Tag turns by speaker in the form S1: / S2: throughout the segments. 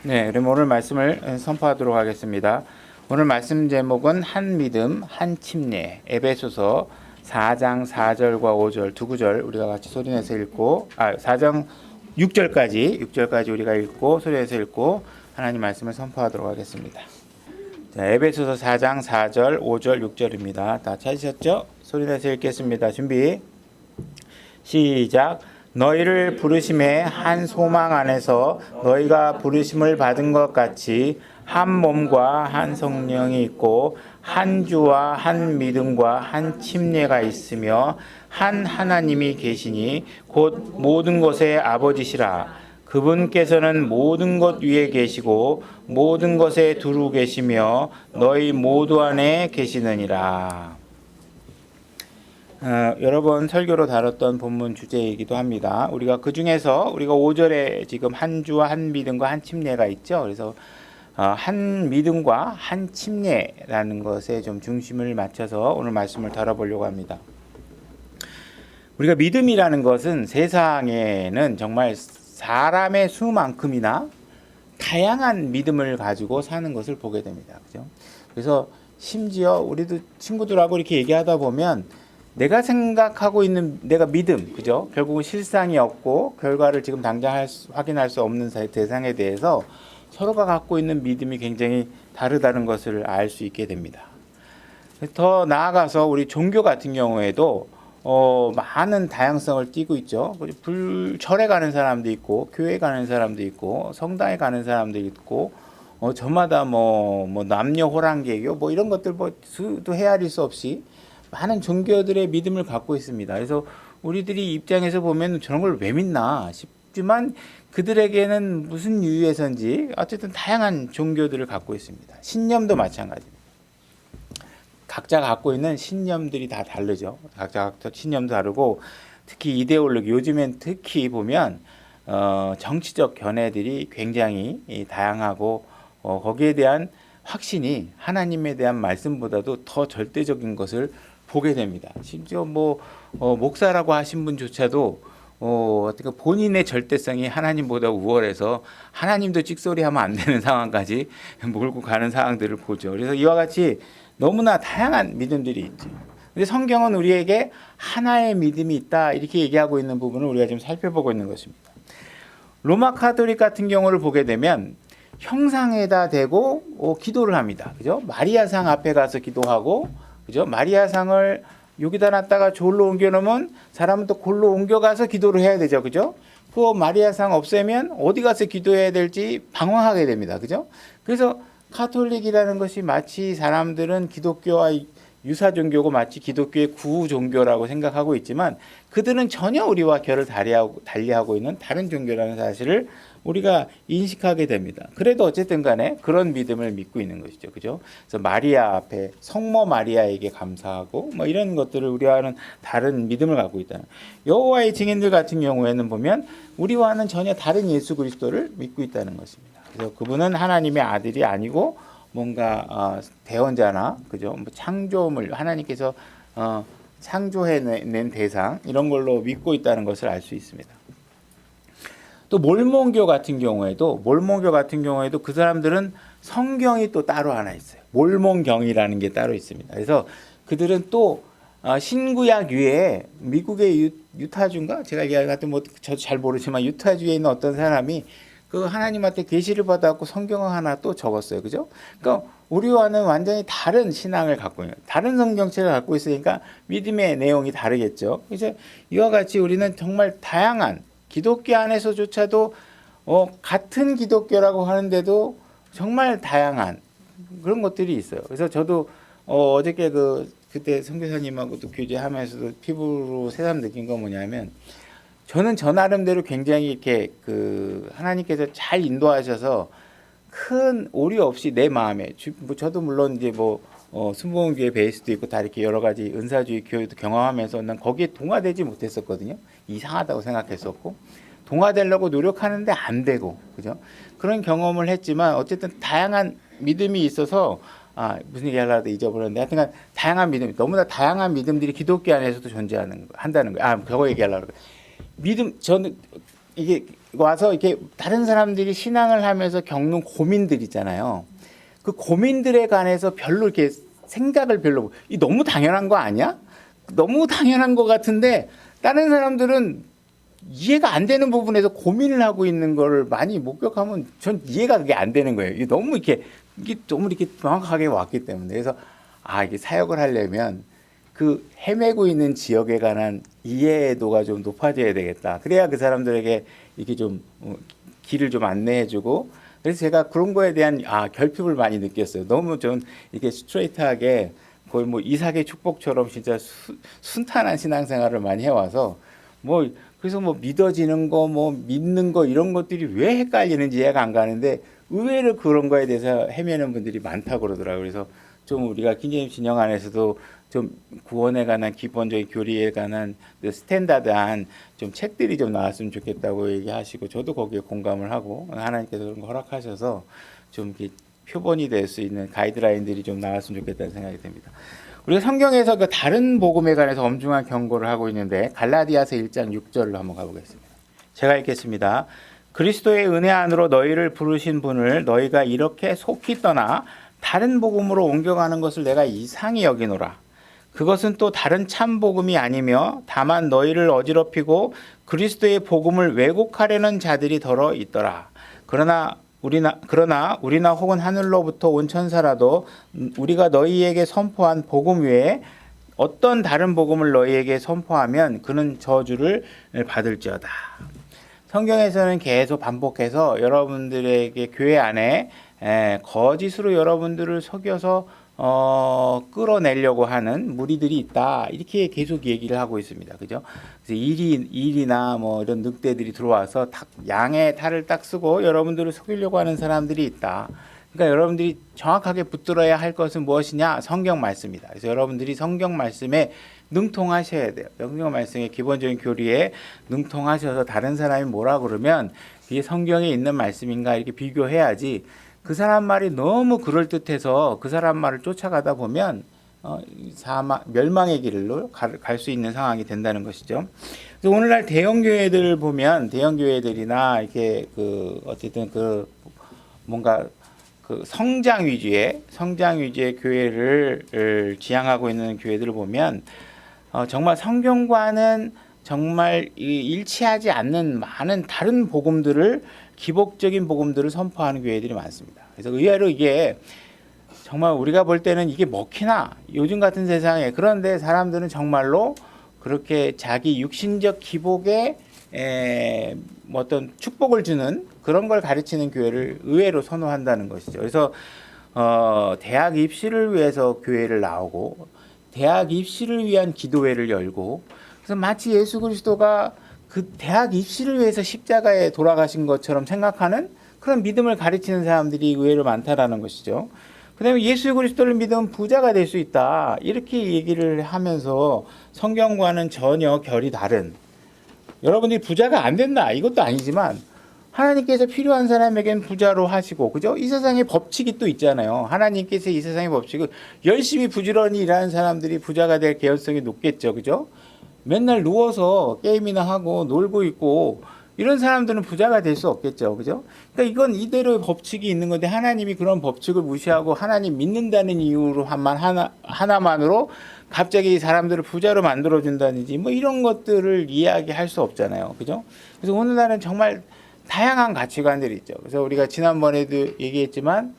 S1: 네, 그럼 오늘 말씀을 선포하도록 하겠습니다. 오늘 말씀 제목은 한 믿음, 한 침례. 에베소서 4장 4절과 5절 두 구절 우리가 같이 소리내서 읽고 4장 6절까지 우리가 읽고 소리내서 읽고 하나님 말씀을 선포하도록 하겠습니다. 자, 에베소서 4장 4절, 5절, 6절입니다. 다 찾으셨죠? 소리내서 읽겠습니다. 준비. 시작. 너희를 부르심의 한 소망 안에서 너희가 부르심을 받은 것 같이 한 몸과 한 성령이 있고 한 주와 한 믿음과 한 침례가 있으며 한 하나님이 계시니 곧 모든 것의 아버지시라. 그분께서는 모든 것 위에 계시고 모든 것에 두루 계시며 너희 모두 안에 계시느니라. 여러 번 설교로 다뤘던 본문 주제이기도 합니다. 우리가 그 중에서 우리가 5절에 지금 한 주와 한 믿음과 한 침례가 있죠. 그래서 한 믿음과 한 침례라는 것에 좀 중심을 맞춰서 오늘 말씀을 다뤄보려고 합니다. 우리가 믿음이라는 것은 세상에는 정말 사람의 수만큼이나 다양한 믿음을 가지고 사는 것을 보게 됩니다. 그죠? 그래서 심지어 우리도 친구들하고 이렇게 얘기하다 보면 내가 생각하고 있는 내가 믿음, 그죠? 결국은 실상이 없고 결과를 지금 당장 확인할 수 없는 대상에 대해서 서로가 갖고 있는 믿음이 굉장히 다르다는 것을 알 수 있게 됩니다. 더 나아가서 우리 종교 같은 경우에도 많은 다양성을 띠고 있죠. 절에 가는 사람도 있고, 교회 가는 사람도 있고, 성당에 가는 사람도 있고, 저마다 뭐 남녀 호랑개교 뭐 이런 것들 수도 헤아릴 수 없이 많은 종교들의 믿음을 갖고 있습니다. 그래서 우리들이 입장에서 보면 저런 걸 왜 믿나 싶지만 그들에게는 무슨 이유에서인지 어쨌든 다양한 종교들을 갖고 있습니다. 신념도 마찬가지입니다. 각자 갖고 있는 신념들이 다 다르죠. 각자 신념도 다르고 특히 이데올로기, 요즘엔 특히 보면 정치적 견해들이 굉장히 다양하고 거기에 대한 확신이 하나님에 대한 말씀보다도 더 절대적인 것을 보게 됩니다. 심지어 목사라고 하신 분조차도 어떻게 본인의 절대성이 하나님보다 우월해서 하나님도 찍소리하면 안 되는 상황까지 몰고 가는 상황들을 보죠. 그래서 이와 같이 너무나 다양한 믿음들이 있죠. 근데 성경은 우리에게 하나의 믿음이 있다 이렇게 얘기하고 있는 부분을 우리가 지금 살펴보고 있는 것입니다. 로마 카톨릭 같은 경우를 보게 되면 형상에다 대고 기도를 합니다. 그죠? 마리아상 앞에 가서 기도하고, 그죠? 마리아상을 여기다 놨다가 졸로 옮겨 놓으면 사람은 또 골로 옮겨가서 기도를 해야 되죠. 그죠? 그 마리아상 없애면 어디 가서 기도해야 될지 방황하게 됩니다. 그죠? 그래서 카톨릭이라는 것이 마치 사람들은 기독교와 유사 종교고 마치 기독교의 구우 종교라고 생각하고 있지만 그들은 전혀 우리와 결을 달리하고 있는 다른 종교라는 사실을 우리가 인식하게 됩니다. 그래도 어쨌든 간에 그런 믿음을 믿고 있는 것이죠. 그죠? 그래서 마리아 앞에 성모 마리아에게 감사하고 이런 것들을 우리와는 다른 믿음을 갖고 있다는. 여호와의 증인들 같은 경우에는 보면 우리와는 전혀 다른 예수 그리스도를 믿고 있다는 것입니다. 그래서 그분은 하나님의 아들이 아니고 뭔가 대언자나 그죠? 창조물 하나님께서 창조해낸 대상 이런 걸로 믿고 있다는 것을 알 수 있습니다. 또 몰몬교 같은 경우에도 그 사람들은 성경이 또 따로 하나 있어요. 몰몬경이라는 게 따로 있습니다. 그래서 그들은 또 신구약 위에 미국의 유타주인가 제가 얘기하던 저도 잘 모르지만 유타주에 있는 어떤 사람이 그 하나님한테 계시를 받아갖고 성경을 하나 또 적었어요. 그죠? 그러니까 우리와는 완전히 다른 신앙을 갖고 있는, 다른 성경책을 갖고 있으니까 믿음의 내용이 다르겠죠. 그래서 이와 같이 우리는 정말 다양한 기독교 안에서조차도 같은 기독교라고 하는데도 정말 다양한 그런 것들이 있어요. 그래서 저도 어저께 그때 선교사님하고도 교제하면서도 피부로 새삼 느낀 건 뭐냐면 저는 저 나름대로 굉장히 이렇게 하나님께서 잘 인도하셔서 큰 오류 없이 내 마음에 저도 물론 이제 순복음교회 베이스도 있고 다 이렇게 여러 가지 은사주의 교회도 경험하면서 난 거기에 동화되지 못했었거든요. 이상하다고 생각했었고 동화되려고 노력하는데 안 되고 그죠? 그런 경험을 했지만 어쨌든 다양한 믿음이 있어서 무슨 얘기 하려다 잊어버렸는데 하여튼 다양한 믿음 너무나 다양한 믿음들이 기독교 안에서도 존재한다는 거예요. 그거 얘기하려고 그래요. 믿음 저는 이게 와서 이렇게 다른 사람들이 신앙을 하면서 겪는 고민들 있잖아요. 그 고민들에 관해서 별로 이렇게 생각을 별로 이 너무 당연한 거 아니야? 너무 당연한 것 같은데 다른 사람들은 이해가 안 되는 부분에서 고민을 하고 있는 걸 많이 목격하면 전 이해가 그게 안 되는 거예요. 이게 너무 이렇게 정확하게 왔기 때문에. 그래서 이게 사역을 하려면 그 헤매고 있는 지역에 관한 이해도가 좀 높아져야 되겠다. 그래야 그 사람들에게 이렇게 좀 길을 좀 안내해주고. 그래서 제가 그런 거에 대한 결핍을 많이 느꼈어요. 너무 좀 이렇게 스트레이트하게 거의 뭐 이삭의 축복처럼 진짜 순탄한 신앙생활을 많이 해와서 그래서 믿어지는 거, 믿는 거 이런 것들이 왜 헷갈리는지 이해가 안 가는데 의외로 그런 거에 대해서 헤매는 분들이 많다고 그러더라고요. 그래서 좀 우리가 킹제임스 진영 안에서도 좀 구원에 관한 기본적인 교리에 관한 스탠다드한 좀 책들이 좀 나왔으면 좋겠다고 얘기하시고 저도 거기에 공감을 하고 하나님께서 그런 거 허락하셔서 좀 이렇게 표본이 될 수 있는 가이드라인들이 좀 나왔으면 좋겠다는 생각이 듭니다. 우리가 성경에서 그 다른 복음에 관해서 엄중한 경고를 하고 있는데 갈라디아서 1장 6절로 한번 가보겠습니다. 제가 읽겠습니다. 그리스도의 은혜 안으로 너희를 부르신 분을 너희가 이렇게 속히 떠나 다른 복음으로 옮겨가는 것을 내가 이상히 여기노라. 그것은 또 다른 참 복음이 아니며 다만 너희를 어지럽히고 그리스도의 복음을 왜곡하려는 자들이 더러 있더라. 그러나 우리나 혹은 하늘로부터 온 천사라도 우리가 너희에게 선포한 복음 외에 어떤 다른 복음을 너희에게 선포하면 그는 저주를 받을지어다. 성경에서는 계속 반복해서 여러분들에게 교회 안에 거짓으로 여러분들을 속여서 끌어내려고 하는 무리들이 있다. 이렇게 계속 얘기를 하고 있습니다. 그죠? 그래서 일이나 이런 늑대들이 들어와서 양의 탈을 딱 쓰고 여러분들을 속이려고 하는 사람들이 있다. 그러니까 여러분들이 정확하게 붙들어야 할 것은 무엇이냐? 성경 말씀이다. 그래서 여러분들이 성경 말씀에 능통하셔야 돼요. 성경 말씀의 기본적인 교리에 능통하셔서 다른 사람이 뭐라 그러면 이게 성경에 있는 말씀인가 이렇게 비교해야지. 그 사람 말이 너무 그럴듯해서 그 사람 말을 쫓아가다 보면 멸망의 길로 갈 수 있는 상황이 된다는 것이죠. 그래서 오늘날 대형 교회들을 보면 대형 교회들이나 이렇게 어쨌든 뭔가 성장 위주의 교회를 지향하고 있는 교회들을 보면 정말 성경과는 정말 일치하지 않는 많은 다른 복음들을 기복적인 복음들을 선포하는 교회들이 많습니다. 그래서 의외로 이게 정말 우리가 볼 때는 이게 먹히나 요즘 같은 세상에 그런데 사람들은 정말로 그렇게 자기 육신적 기복에 어떤 축복을 주는 그런 걸 가르치는 교회를 의외로 선호한다는 것이죠. 그래서 대학 입시를 위해서 교회를 나오고 대학 입시를 위한 기도회를 열고 그래서 마치 예수 그리스도가 그 대학 입시를 위해서 십자가에 돌아가신 것처럼 생각하는 그런 믿음을 가르치는 사람들이 의외로 많다라는 것이죠. 그 다음에 예수 그리스도를 믿으면 부자가 될 수 있다. 이렇게 얘기를 하면서 성경과는 전혀 결이 다른 여러분들이 부자가 안 된다. 이것도 아니지만 하나님께서 필요한 사람에겐 부자로 하시고 그죠? 이 세상에 법칙이 또 있잖아요. 하나님께서 이 세상의 법칙을 열심히 부지런히 일하는 사람들이 부자가 될 개연성이 높겠죠. 그죠? 맨날 누워서 게임이나 하고 놀고 있고 이런 사람들은 부자가 될 수 없겠죠. 그죠? 그러니까 이건 이대로의 법칙이 있는 건데 하나님이 그런 법칙을 무시하고 하나님 믿는다는 이유로 하나만으로 갑자기 사람들을 부자로 만들어준다든지 이런 것들을 이야기할 수 없잖아요. 그죠? 그래서 오늘날은 정말 다양한 가치관들이 있죠. 그래서 우리가 지난번에도 얘기했지만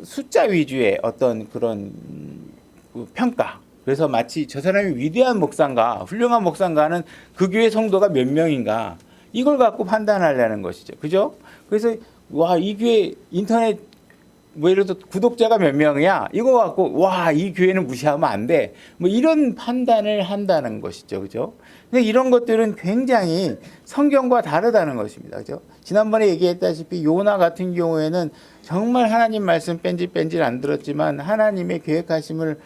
S1: 숫자 위주의 어떤 그런 평가. 그래서 마치 저 사람이 위대한 목사인가 훌륭한 목사인가는 그 교회 성도가 몇 명인가 이걸 갖고 판단하려는 것이죠. 그죠? 그래서 이 교회 인터넷 예를 들어 구독자가 몇 명이야 이거 갖고 이 교회는 무시하면 안 돼. 이런 판단을 한다는 것이죠. 그죠? 근데 이런 것들은 굉장히 성경과 다르다는 것입니다. 그죠? 지난번에 얘기했다시피 요나 같은 경우에는 정말 하나님 말씀 뺀질 안 들었지만 하나님의 계획하심을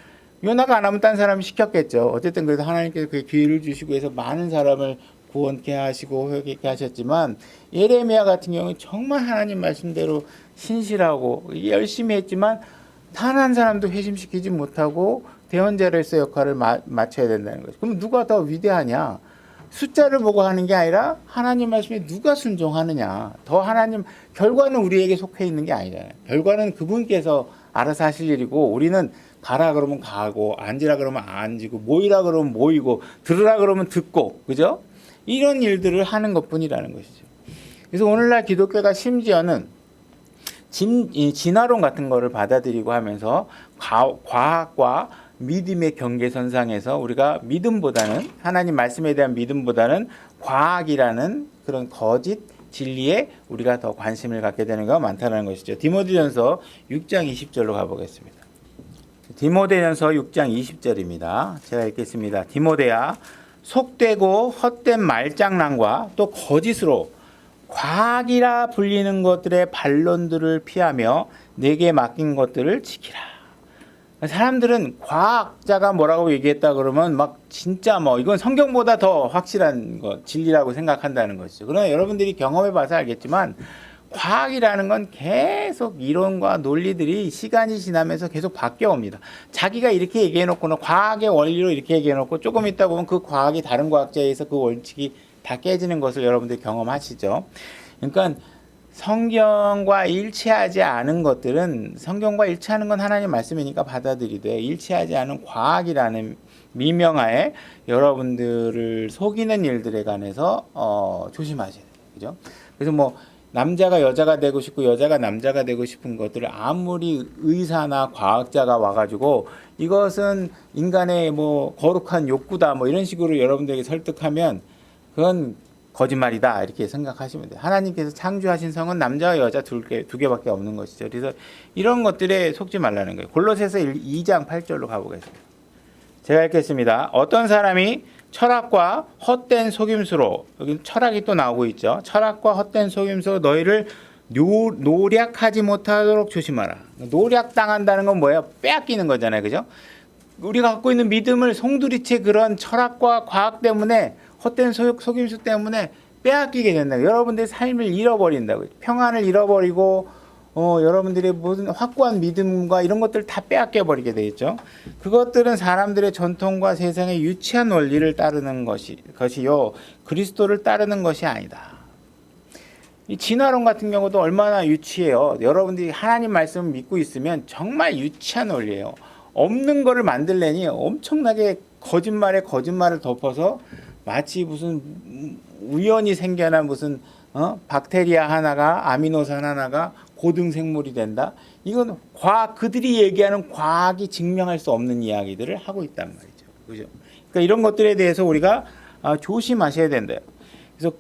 S1: 요나가 안 하면 딴 사람이 시켰겠죠. 어쨌든 그래서 하나님께서 그 기회를 주시고 해서 많은 사람을 구원케 하시고 회개케 하셨지만 예레미야 같은 경우는 정말 하나님 말씀대로 신실하고 열심히 했지만 단 한 사람도 회심시키지 못하고 대언자로서의 역할을 맡아야 된다는 거죠. 그럼 누가 더 위대하냐? 숫자를 보고 하는 게 아니라 하나님 말씀에 누가 순종하느냐. 더 하나님 결과는 우리에게 속해 있는 게 아니잖아요. 결과는 그분께서 알아서 하실 일이고 우리는 가라 그러면 가고 앉으라 그러면 앉고 모이라 그러면 모이고 들으라 그러면 듣고 그죠? 이런 일들을 하는 것뿐이라는 것이죠. 그래서 오늘날 기독교가 심지어는 진화론 같은 거를 받아들이고 하면서 과학과 믿음의 경계선상에서 우리가 믿음보다는 하나님 말씀에 대한 믿음보다는 과학이라는 그런 거짓 진리에 우리가 더 관심을 갖게 되는 것가 많다는 것이죠. 디모데전서 6장 20절로 가보겠습니다. 디모데전서 6장 20절입니다. 제가 읽겠습니다. 디모데야 속되고 헛된 말장난과 또 거짓으로 과학이라 불리는 것들의 반론들을 피하며 내게 맡긴 것들을 지키라. 사람들은 과학자가 뭐라고 얘기했다 그러면 막 진짜 뭐 이건 성경보다 더 확실한 것, 진리라고 생각한다는 것이죠. 그러나 여러분들이 경험해 봐서 알겠지만 과학이라는 건 계속 이론과 논리들이 시간이 지나면서 계속 바뀌어 옵니다. 자기가 이렇게 얘기해 놓고는 과학의 원리로 이렇게 얘기해 놓고 조금 있다 보면 그 과학이 다른 과학자에 의해서 그 원칙이 다 깨지는 것을 여러분들이 경험하시죠. 그러니까 성경과 일치하지 않은 것들은 성경과 일치하는 건 하나님 말씀이니까 받아들이되 일치하지 않은 과학이라는 미명하에 여러분들을 속이는 일들에 관해서 조심하셔야 돼요. 그죠? 그래서 뭐 남자가 여자가 되고 싶고 여자가 남자가 되고 싶은 것들을 아무리 의사나 과학자가 와가지고 이것은 인간의 뭐 거룩한 욕구다 뭐 이런 식으로 여러분들에게 설득하면 그건 거짓말이다 이렇게 생각하시면 돼요. 하나님께서 창조하신 성은 남자와 여자 두 개밖에 없는 것이죠. 그래서 이런 것들에 속지 말라는 거예요. 골로새서 2장 8절로 가보겠습니다. 제가 읽겠습니다. 어떤 사람이 철학과 헛된 속임수로 여기 철학이 또 나오고 있죠. 철학과 헛된 속임수로 너희를 노략하지 못하도록 조심하라. 노략당한다는 건 뭐예요? 빼앗기는 거잖아요. 그죠? 우리가 갖고 있는 믿음을 송두리째 그런 철학과 과학 때문에 헛된 속임수 때문에 빼앗기게 된다. 여러분들의 삶을 잃어버린다고요. 평안을 잃어버리고 여러분들의 모든 확고한 믿음과 이런 것들을 다 빼앗겨 버리게 되겠죠. 그것들은 사람들의 전통과 세상의 유치한 원리를 따르는 것이요 그리스도를 따르는 것이 아니다. 이 진화론 같은 경우도 얼마나 유치해요. 여러분들이 하나님 말씀을 믿고 있으면 정말 유치한 원리예요. 없는 거를 만들려니 엄청나게 거짓말에 거짓말을 덮어서 마치 무슨 우연히 생겨난 무슨 박테리아 하나가 아미노산 하나가 고등생물이 된다. 이건 그들이 얘기하는 과학이 증명할 수 없는 이야기들을 하고 있단 말이죠. 그죠? 그러니까 이런 것들에 대해서 우리가 조심하셔야 된대요. 그래서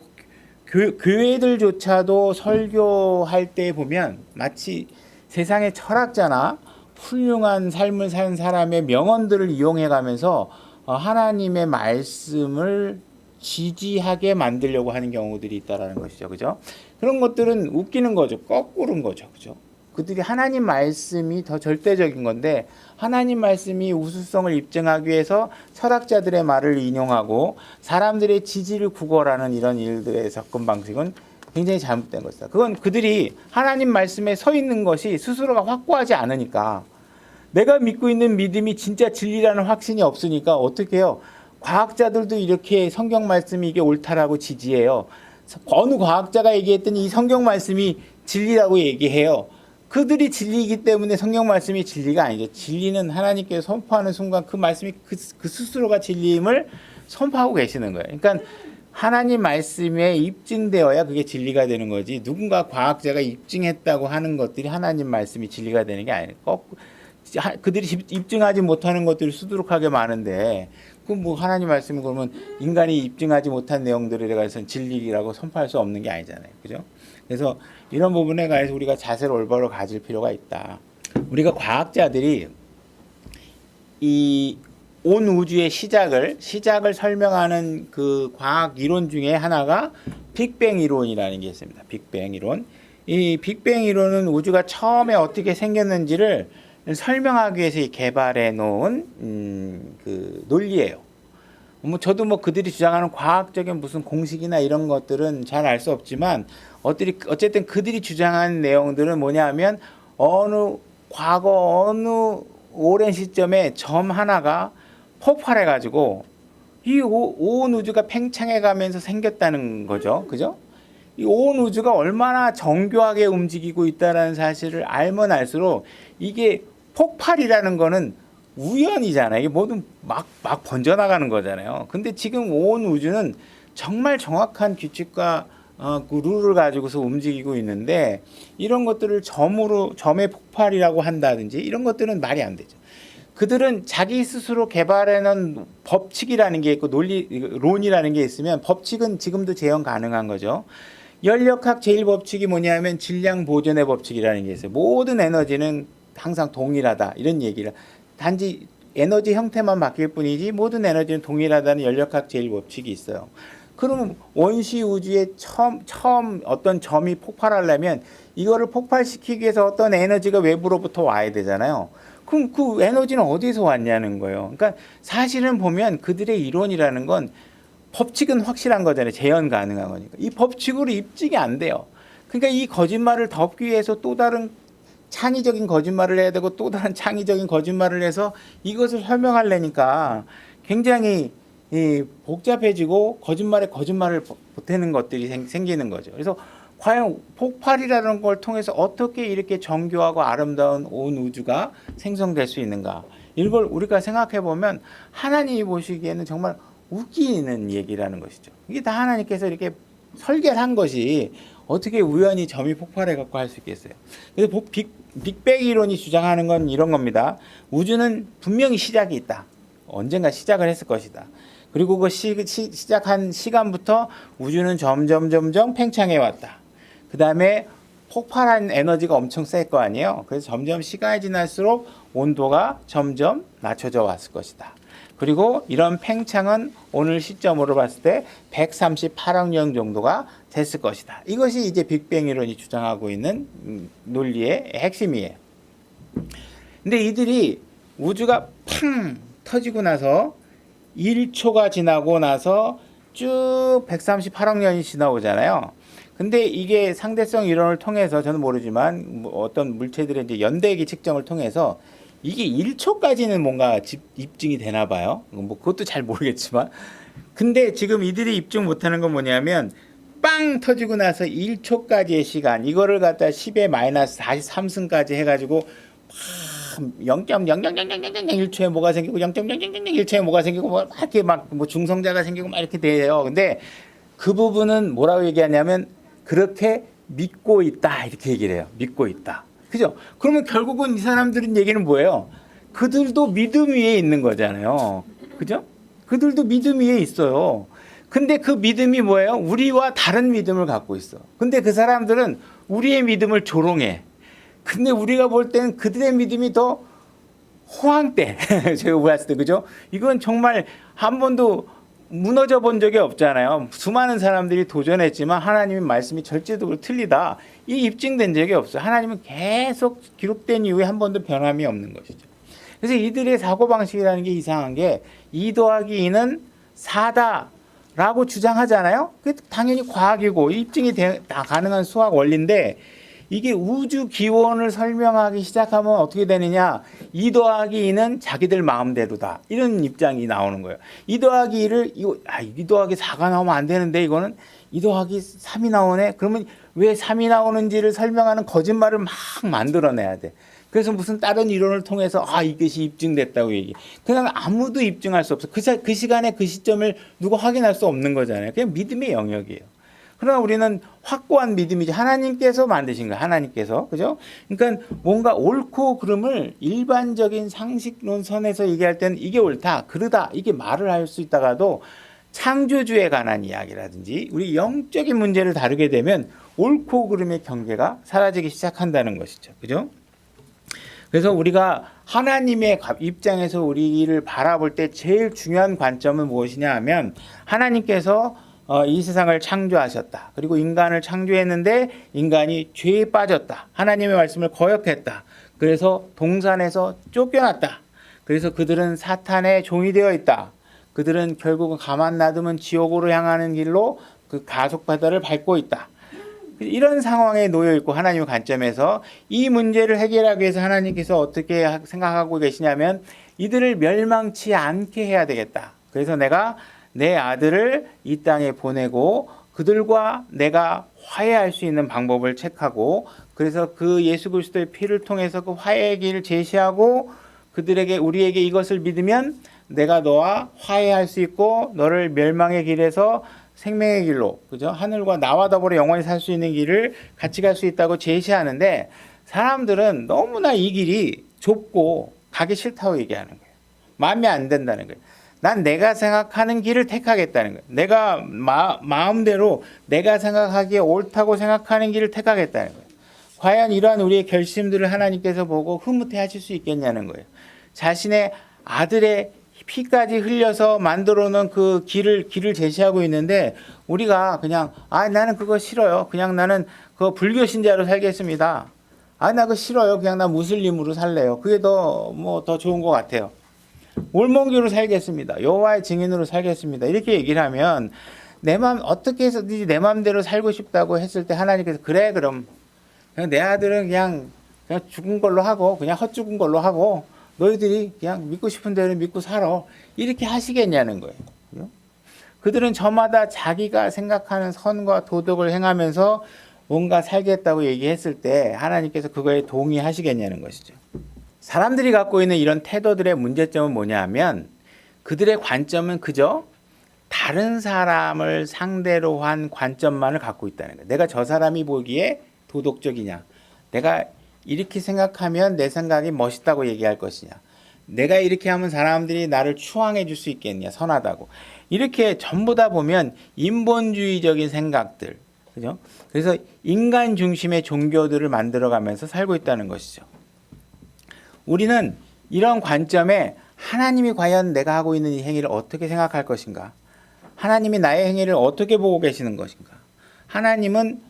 S1: 교회들조차도 설교할 때 보면 마치 세상의 철학자나 훌륭한 삶을 사는 사람의 명언들을 이용해 가면서 하나님의 말씀을 지지하게 만들려고 하는 경우들이 있다라는 것이죠. 그죠? 그런 것들은 웃기는 거죠. 거꾸로인 거죠. 그죠? 그들이 하나님 말씀이 더 절대적인 건데 하나님 말씀이 우수성을 입증하기 위해서 철학자들의 말을 인용하고 사람들의 지지를 구걸하는 이런 일들의 접근 방식은 굉장히 잘못된 것이다. 그건 그들이 하나님 말씀에 서 있는 것이 스스로가 확고하지 않으니까 내가 믿고 있는 믿음이 진짜 진리라는 확신이 없으니까 어떻게 해요? 과학자들도 이렇게 성경 말씀이 이게 옳다라고 지지해요. 어느 과학자가 얘기했더니 이 성경 말씀이 진리라고 얘기해요. 그들이 진리이기 때문에 성경 말씀이 진리가 아니죠. 진리는 하나님께서 선포하는 순간 그 말씀이 그 스스로가 진리임을 선포하고 계시는 거예요. 그러니까 하나님 말씀에 입증되어야 그게 진리가 되는 거지. 누군가 과학자가 입증했다고 하는 것들이 하나님 말씀이 진리가 되는 게 아니에요. 그들이 입증하지 못하는 것들이 수두룩하게 많은데 그 뭐 하나님 말씀이 그러면 인간이 입증하지 못한 내용들에 대해서는 진리라고 선포할 수 없는 게 아니잖아요. 그죠? 그래서 이런 부분에 관해서 우리가 자세를 올바로 가질 필요가 있다. 우리가 과학자들이 이 온 우주의 시작을 설명하는 그 과학 이론 중에 하나가 빅뱅 이론이라는 게 있습니다. 빅뱅 이론. 이 빅뱅 이론은 우주가 처음에 어떻게 생겼는지를 설명하기 위해서 개발해 놓은 그 논리예요. 뭐 저도 뭐 그들이 주장하는 과학적인 무슨 공식이나 이런 것들은 잘 알 수 없지만 어쨌든 그들이 주장하는 내용들은 뭐냐면 과거 어느 오랜 시점에 점 하나가 폭발해 가지고 이 온 우주가 팽창해 가면서 생겼다는 거죠. 그죠? 이 온 우주가 얼마나 정교하게 움직이고 있다는 사실을 알면 알수록 이게 폭발이라는 거는 우연이잖아요. 이게 모두 막 번져나가는 거잖아요. 근데 지금 온 우주는 정말 정확한 규칙과 그 룰을 가지고서 움직이고 있는데 이런 것들을 점의 폭발이라고 한다든지 이런 것들은 말이 안 되죠. 그들은 자기 스스로 개발해놓은 법칙이라는 게 있고 론이라는 게 있으면 법칙은 지금도 재현 가능한 거죠. 연력학 제1법칙이 뭐냐면 질량 보존의 법칙이라는 게 있어요. 모든 에너지는 항상 동일하다 이런 얘기를, 단지 에너지 형태만 바뀔 뿐이지 모든 에너지는 동일하다는 연력학 제1법칙이 있어요. 그러면 원시 우주에 처음 어떤 점이 폭발하려면 이거를 폭발시키기 위해서 어떤 에너지가 외부로부터 와야 되잖아요. 그럼 그 에너지는 어디서 왔냐는 거예요. 그러니까 사실은 보면 그들의 이론이라는 건 법칙은 확실한 거잖아요. 재현 가능한 거니까. 이 법칙으로 입증이 안 돼요. 그러니까 이 거짓말을 덮기 위해서 또 다른 창의적인 거짓말을 해야 되고 또 다른 창의적인 거짓말을 해서 이것을 설명하려니까 굉장히 복잡해지고 거짓말에 거짓말을 보태는 것들이 생기는 거죠. 그래서 과연 폭발이라는 걸 통해서 어떻게 이렇게 정교하고 아름다운 온 우주가 생성될 수 있는가? 이걸 우리가 생각해 보면 하나님이 보시기에는 정말 웃기는 얘기라는 것이죠. 이게 다 하나님께서 이렇게 설계를 한 것이 어떻게 우연히 점이 폭발해 갖고 할 수 있겠어요. 그래서 빅뱅 이론이 주장하는 건 이런 겁니다. 우주는 분명히 시작이 있다. 언젠가 시작을 했을 것이다. 그리고 그 시작한 시간부터 우주는 점점 팽창해 왔다. 그 다음에 폭발한 에너지가 엄청 셀 거 아니에요. 그래서 점점 시간이 지날수록 온도가 점점 낮춰져 왔을 것이다. 그리고 이런 팽창은 오늘 시점으로 봤을 때 138억 년 정도가 됐을 것이다. 이것이 이제 빅뱅 이론이 주장하고 있는 논리의 핵심이에요. 근데 이들이 우주가 팡 터지고 나서 1초가 지나고 나서 쭉 138억 년이 지나오잖아요. 근데 이게 상대성 이론을 통해서 저는 모르지만 어떤 물체들의 이제 연대기 측정을 통해서 이게 1초까지는 뭔가 입증이 되나 봐요. 뭐 그것도 잘 모르겠지만. 근데 지금 이들이 입증 못하는 건 뭐냐면 빵 터지고 나서 1초까지의 시간, 이거를 갖다 10의 마이너스 43승까지 해가지고 0.0000001초에 뭐가 생기고 0.00001초에 뭐가 생기고 뭐 이렇게 막 뭐 중성자가 생기고 막 이렇게 돼요. 근데 그 부분은 뭐라고 얘기하냐면 그렇게 믿고 있다 이렇게 얘기를 해요. 믿고 있다. 그죠? 그러면 결국은 이 사람들은 얘기는 뭐예요? 그들도 믿음 위에 있는 거잖아요. 그죠? 그들도 믿음 위에 있어요. 근데 그 믿음이 뭐예요? 우리와 다른 믿음을 갖고 있어. 근데 그 사람들은 우리의 믿음을 조롱해. 근데 우리가 볼 때는 그들의 믿음이 더 호황돼. 제가 봤을 때, 그죠? 이건 정말 한 번도 무너져 본 적이 없잖아요. 수많은 사람들이 도전했지만 하나님의 말씀이 절대적으로 틀리다. 이 입증된 적이 없어요. 하나님은 계속 기록된 이후에 한 번도 변함이 없는 것이죠. 그래서 이들의 사고방식이라는 게 이상한 게 2 더하기 2는 4다라고 주장하잖아요. 그게 당연히 과학이고 입증이 다 가능한 수학 원리인데 이게 우주 기원을 설명하기 시작하면 어떻게 되느냐. 2 더하기 2는 자기들 마음대로다. 이런 입장이 나오는 거예요. 2 더하기 2를 2 더하기 4가 나오면 안 되는데 이거는 2 더하기 3이 나오네. 그러면 왜 3이 나오는지를 설명하는 거짓말을 막 만들어내야 돼. 그래서 무슨 다른 이론을 통해서 이것이 입증됐다고 얘기. 그냥 아무도 입증할 수 없어. 그 시간에 그 시점을 누가 확인할 수 없는 거잖아요. 그냥 믿음의 영역이에요. 그러나 우리는 확고한 믿음이지. 하나님께서 만드신 거예요. 하나님께서. 그죠? 그러니까 뭔가 옳고 그름을 일반적인 상식론 선에서 얘기할 때는 이게 옳다, 그르다, 이게 말을 할 수 있다가도 창조주에 관한 이야기라든지 우리 영적인 문제를 다루게 되면 옳고 그름의 경계가 사라지기 시작한다는 것이죠. 그죠? 그래서 우리가 하나님의 입장에서 우리를 바라볼 때 제일 중요한 관점은 무엇이냐 하면 하나님께서 이 세상을 창조하셨다. 그리고 인간을 창조했는데 인간이 죄에 빠졌다. 하나님의 말씀을 거역했다. 그래서 동산에서 쫓겨났다. 그래서 그들은 사탄의 종이 되어 있다. 그들은 결국은 가만 놔두면 지옥으로 향하는 길로 그 가속바다를 밟고 있다. 이런 상황에 놓여 있고 하나님의 관점에서 이 문제를 해결하기 위해서 하나님께서 어떻게 생각하고 계시냐면 이들을 멸망치 않게 해야 되겠다. 그래서 내가 내 아들을 이 땅에 보내고 그들과 내가 화해할 수 있는 방법을 책하고, 그래서 그 예수 그리스도의 피를 통해서 그 화해의 길을 제시하고 그들에게, 우리에게 이것을 믿으면 내가 너와 화해할 수 있고 너를 멸망의 길에서 생명의 길로, 그죠? 하늘과 나와 더불어 영원히 살 수 있는 길을 같이 갈 수 있다고 제시하는데, 사람들은 너무나 이 길이 좁고 가기 싫다고 얘기하는 거예요. 마음에 안 든다는 거예요. 난 내가 생각하는 길을 택하겠다는 거예요. 내가 마음대로 내가 생각하기에 옳다고 생각하는 길을 택하겠다는 거예요. 과연 이러한 우리의 결심들을 하나님께서 보고 흐뭇해 하실 수 있겠냐는 거예요. 자신의 아들의 피까지 흘려서 만들어 놓은 그 길을 제시하고 있는데, 우리가 그냥 나는 그거 싫어요. 그냥 나는 그 불교 신자로 살겠습니다. 나 그거 싫어요. 그냥 나 무슬림으로 살래요. 그게 더 좋은 것 같아요. 올몬교로 살겠습니다. 여호와의 증인으로 살겠습니다. 이렇게 얘기를 하면 내 마음 어떻게 해서든지 내 마음대로 살고 싶다고 했을 때 하나님께서 그래 그럼 그냥 내 아들은 그냥 죽은 걸로 하고 그냥 헛죽은 걸로 하고 너희들이 그냥 믿고 싶은 대로 믿고 살아. 이렇게 하시겠냐는 거예요. 그들은 저마다 자기가 생각하는 선과 도덕을 행하면서 뭔가 살겠다고 얘기했을 때 하나님께서 그거에 동의하시겠냐는 것이죠. 사람들이 갖고 있는 이런 태도들의 문제점은 뭐냐 하면, 그들의 관점은 그저 다른 사람을 상대로 한 관점만을 갖고 있다는 거예요. 내가 저 사람이 보기에 도덕적이냐, 내가 이렇게 생각하면 내 생각이 멋있다고 얘기할 것이냐, 내가 이렇게 하면 사람들이 나를 추앙해 줄 수 있겠냐, 선하다고. 이렇게 전부 다 보면 인본주의적인 생각들, 그죠? 그래서 인간 중심의 종교들을 만들어가면서 살고 있다는 것이죠. 우리는 이런 관점에 하나님이 과연 내가 하고 있는 이 행위를 어떻게 생각할 것인가? 하나님이 나의 행위를 어떻게 보고 계시는 것인가? 하나님은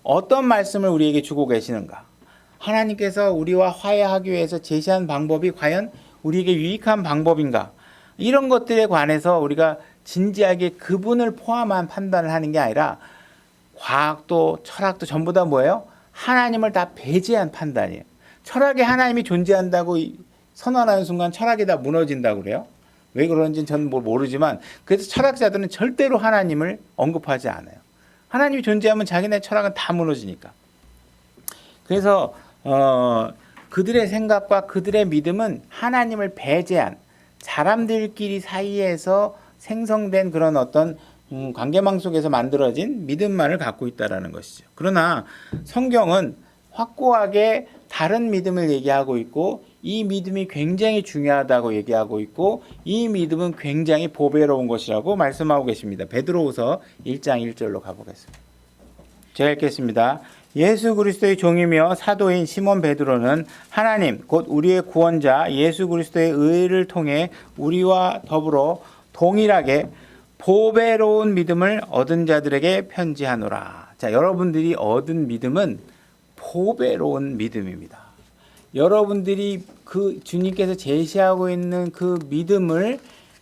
S1: 어떤 말씀을 우리에게 주고 계시는가? 하나님께서 우리와 화해하기 위해서 제시한 방법이 과연 우리에게 유익한 방법인가? 이런 것들에 관해서 우리가 진지하게 그분을 포함한 판단을 하는 게 아니라, 과학도 철학도 전부 다 뭐예요? 하나님을 다 배제한 판단이에요. 철학에 하나님이 존재한다고 선언하는 순간 철학이 다 무너진다고 그래요. 왜 그런지는 저는 모르지만, 그래서 철학자들은 절대로 하나님을 언급하지 않아요. 하나님이 존재하면 자기네 철학은 다 무너지니까. 그래서 그들의 생각과 그들의 믿음은 하나님을 배제한 사람들끼리 사이에서 생성된 그런 어떤 관계망 속에서 만들어진 믿음만을 갖고 있다는 것이죠. 그러나 성경은 확고하게 다른 믿음을 얘기하고 있고, 이 믿음이 굉장히 중요하다고 얘기하고 있고, 이 믿음은 굉장히 보배로운 것이라고 말씀하고 계십니다. 베드로후서 1장 1절로 가보겠습니다. 제가 읽겠습니다. 예수 그리스도의 종이며 사도인 시몬 베드로는 하나님 곧 우리의 구원자 예수 그리스도의 의를 통해 우리와 더불어 동일하게 보배로운 믿음을 얻은 자들에게 편지하노라. 자, 여러분들이 얻은 믿음은 보배로운 믿음입니다. 여러분들이 그 주님께서 제시하고 있는 그 믿음을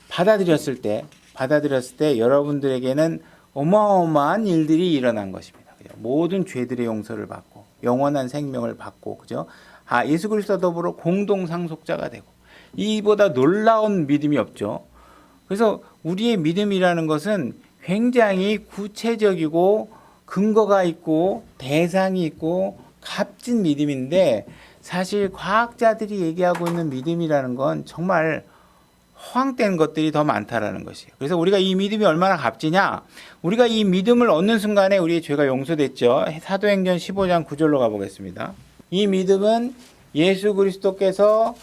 S1: 받아들였을 때 여러분들에게는 어마어마한 일들이 일어난 것입니다. 그죠? 모든 죄들의 용서를 받고 영원한 생명을 받고, 그죠? 예수 그리스도 더불어 공동 상속자가 되고, 이보다 놀라운 믿음이 없죠. 그래서 우리의 믿음이라는 것은 굉장히 구체적이고 근거가 있고 대상이 있고 값진 믿음인데, 사실 과학자들이 얘기하고 있는 믿음이라는 건 정말 허황된 것들이 더 많다라는 것이에요. 그래서 우리가 이 믿음이 얼마나 값지냐, 우리가 이 믿음을 얻는 순간에 우리의 죄가 용서됐죠. 사도행전 15장 9절로 가보겠습니다. 이 믿음은 예수 그리스도께서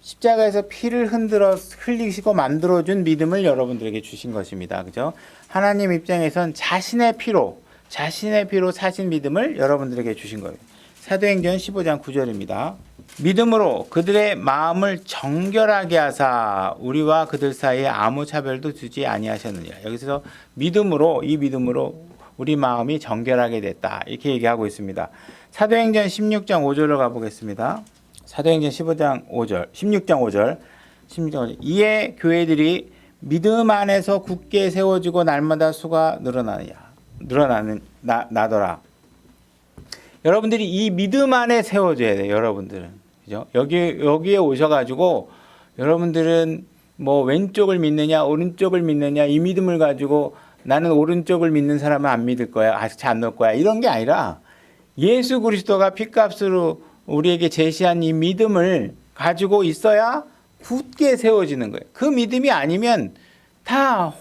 S1: 십자가에서 피를 흘리시고 만들어준 믿음을 여러분들에게 주신 것입니다. 그죠? 하나님 입장에선 자신의 피로 사신 믿음을 여러분들에게 주신 거예요. 사도행전 15장 9절입니다. 믿음으로 그들의 마음을 정결하게 하사 우리와 그들 사이에 아무 차별도 두지 아니하셨느니라. 여기서 이 믿음으로 우리 마음이 정결하게 됐다, 이렇게 얘기하고 있습니다. 사도행전 16장 5절로 가보겠습니다. 사도행전 16장 5절. 이에 교회들이 믿음 안에서 굳게 세워지고 날마다 수가 나더라. 여러분들이 이 믿음 안에 세워져야 돼요. 여러분들은, 그죠? 여기에 오셔가지고 여러분들은 뭐 왼쪽을 믿느냐 오른쪽을 믿느냐 이 믿음을 가지고 나는 오른쪽을 믿는 사람은 안 믿을 거야. 같이 안 넣을 거야. 이런 게 아니라 예수 그리스도가 핏값으로 우리에게 제시한 이 믿음을 가지고 있어야 굳게 세워지는 거예요. 그 믿음이 아니면 다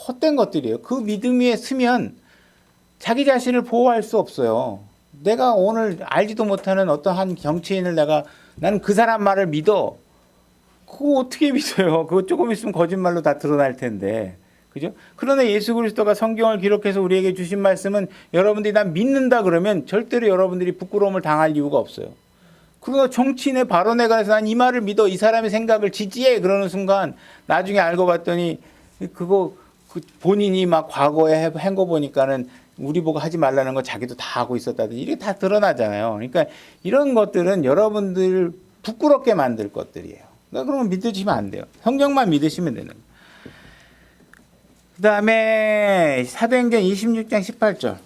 S1: 헛된 것들이에요. 그 믿음 위에 서면 자기 자신을 보호할 수 없어요. 내가 오늘 알지도 못하는 어떤 한 정치인을 나는 그 사람 말을 믿어. 그거 어떻게 믿어요? 그거 조금 있으면 거짓말로 다 드러날 텐데. 그죠? 그러나 예수 그리스도가 성경을 기록해서 우리에게 주신 말씀은 여러분들이 난 믿는다 그러면 절대로 여러분들이 부끄러움을 당할 이유가 없어요. 그러나 정치인의 발언에 관해서 난 이 말을 믿어. 이 사람의 생각을 지지해. 그러는 순간 나중에 알고 봤더니 그거 본인이 막 과거에 한 거 보니까는 우리 보고 하지 말라는 거 자기도 다 하고 있었다든지 이게 다 드러나잖아요. 그러니까 이런 것들은 여러분들 부끄럽게 만들 것들이에요. 그러니까 그러면 믿으시면 안 돼요. 성경만 믿으시면 되는 거예요. 그 다음에 사도행전 26장 18절.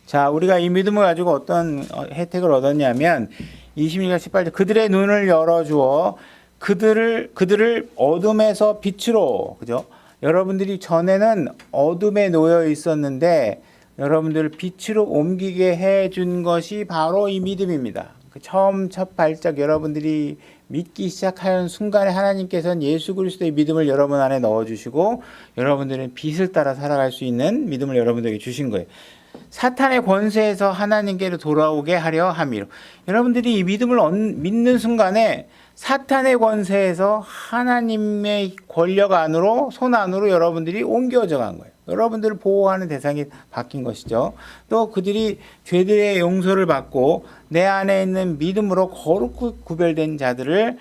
S1: 자, 우리가 이 믿음을 가지고 어떤 혜택을 얻었냐면 26장 18절. 그들의 눈을 열어주어 그들을 어둠에서 빛으로, 그죠? 여러분들이 전에는 어둠에 놓여 있었는데 여러분들을 빛으로 옮기게 해준 것이 바로 이 믿음입니다. 처음 첫 발짝 여러분들이 믿기 시작하는 순간에 하나님께서는 예수 그리스도의 믿음을 여러분 안에 넣어주시고 여러분들은 빛을 따라 살아갈 수 있는 믿음을 여러분들에게 주신 거예요. 사탄의 권세에서 하나님께로 돌아오게 하려 함이로. 여러분들이 이 믿음을 믿는 순간에 사탄의 권세에서 하나님의 권력 안으로, 손 안으로 여러분들이 옮겨져 간 거예요. 여러분들을 보호하는 대상이 바뀐 것이죠. 또 그들이 죄들의 용서를 받고 내 안에 있는 믿음으로 거룩히 구별된 자들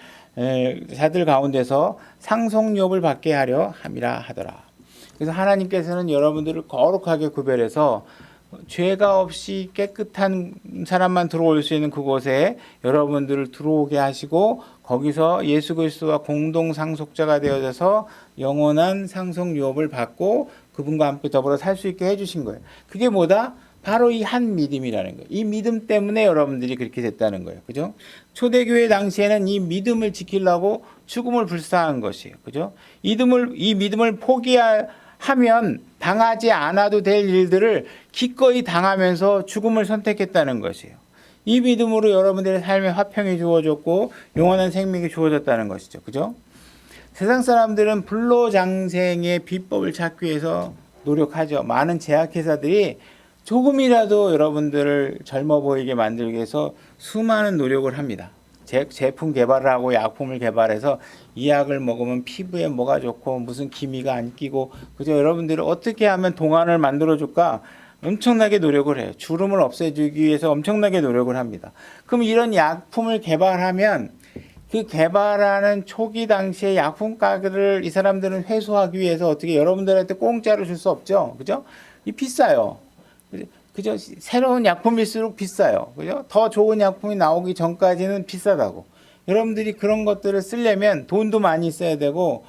S1: 가운데서 상속욕을 받게 하려 함이라 하더라. 그래서 하나님께서는 여러분들을 거룩하게 구별해서 죄가 없이 깨끗한 사람만 들어올 수 있는 그곳에 여러분들을 들어오게 하시고 거기서 예수 그리스도와 공동 상속자가 되어져서 영원한 상속 유업을 받고 그분과 함께 더불어 살 수 있게 해주신 거예요. 그게 뭐다? 바로 이 한 믿음이라는 거예요. 이 믿음 때문에 여러분들이 그렇게 됐다는 거예요. 그죠? 초대교회 당시에는 이 믿음을 지키려고 죽음을 불사한 것이에요. 그죠? 이 믿음을 포기하면 당하지 않아도 될 일들을 기꺼이 당하면서 죽음을 선택했다는 것이에요. 이 믿음으로 여러분들의 삶에 화평이 주어졌고 영원한 생명이 주어졌다는 것이죠. 그죠? 세상 사람들은 불로장생의 비법을 찾기 위해서 노력하죠. 많은 제약회사들이 조금이라도 여러분들을 젊어 보이게 만들기 위해서 수많은 노력을 합니다. 제품 개발을 하고 약품을 개발해서 이 약을 먹으면 피부에 뭐가 좋고 무슨 기미가 안 끼고 그죠? 여러분들을 어떻게 하면 동안을 만들어 줄까 엄청나게 노력을 해요. 주름을 없애주기 위해서 엄청나게 노력을 합니다. 그럼 이런 약품을 개발하면 그 개발하는 초기 당시에 약품 가격을 이 사람들은 회수하기 위해서 어떻게 여러분들한테 공짜로 줄 수 없죠. 그죠? 이 비싸요. 그죠? 새로운 약품일수록 비싸요. 그죠? 더 좋은 약품이 나오기 전까지는 비싸다고. 여러분들이 그런 것들을 쓰려면 돈도 많이 있어야 되고,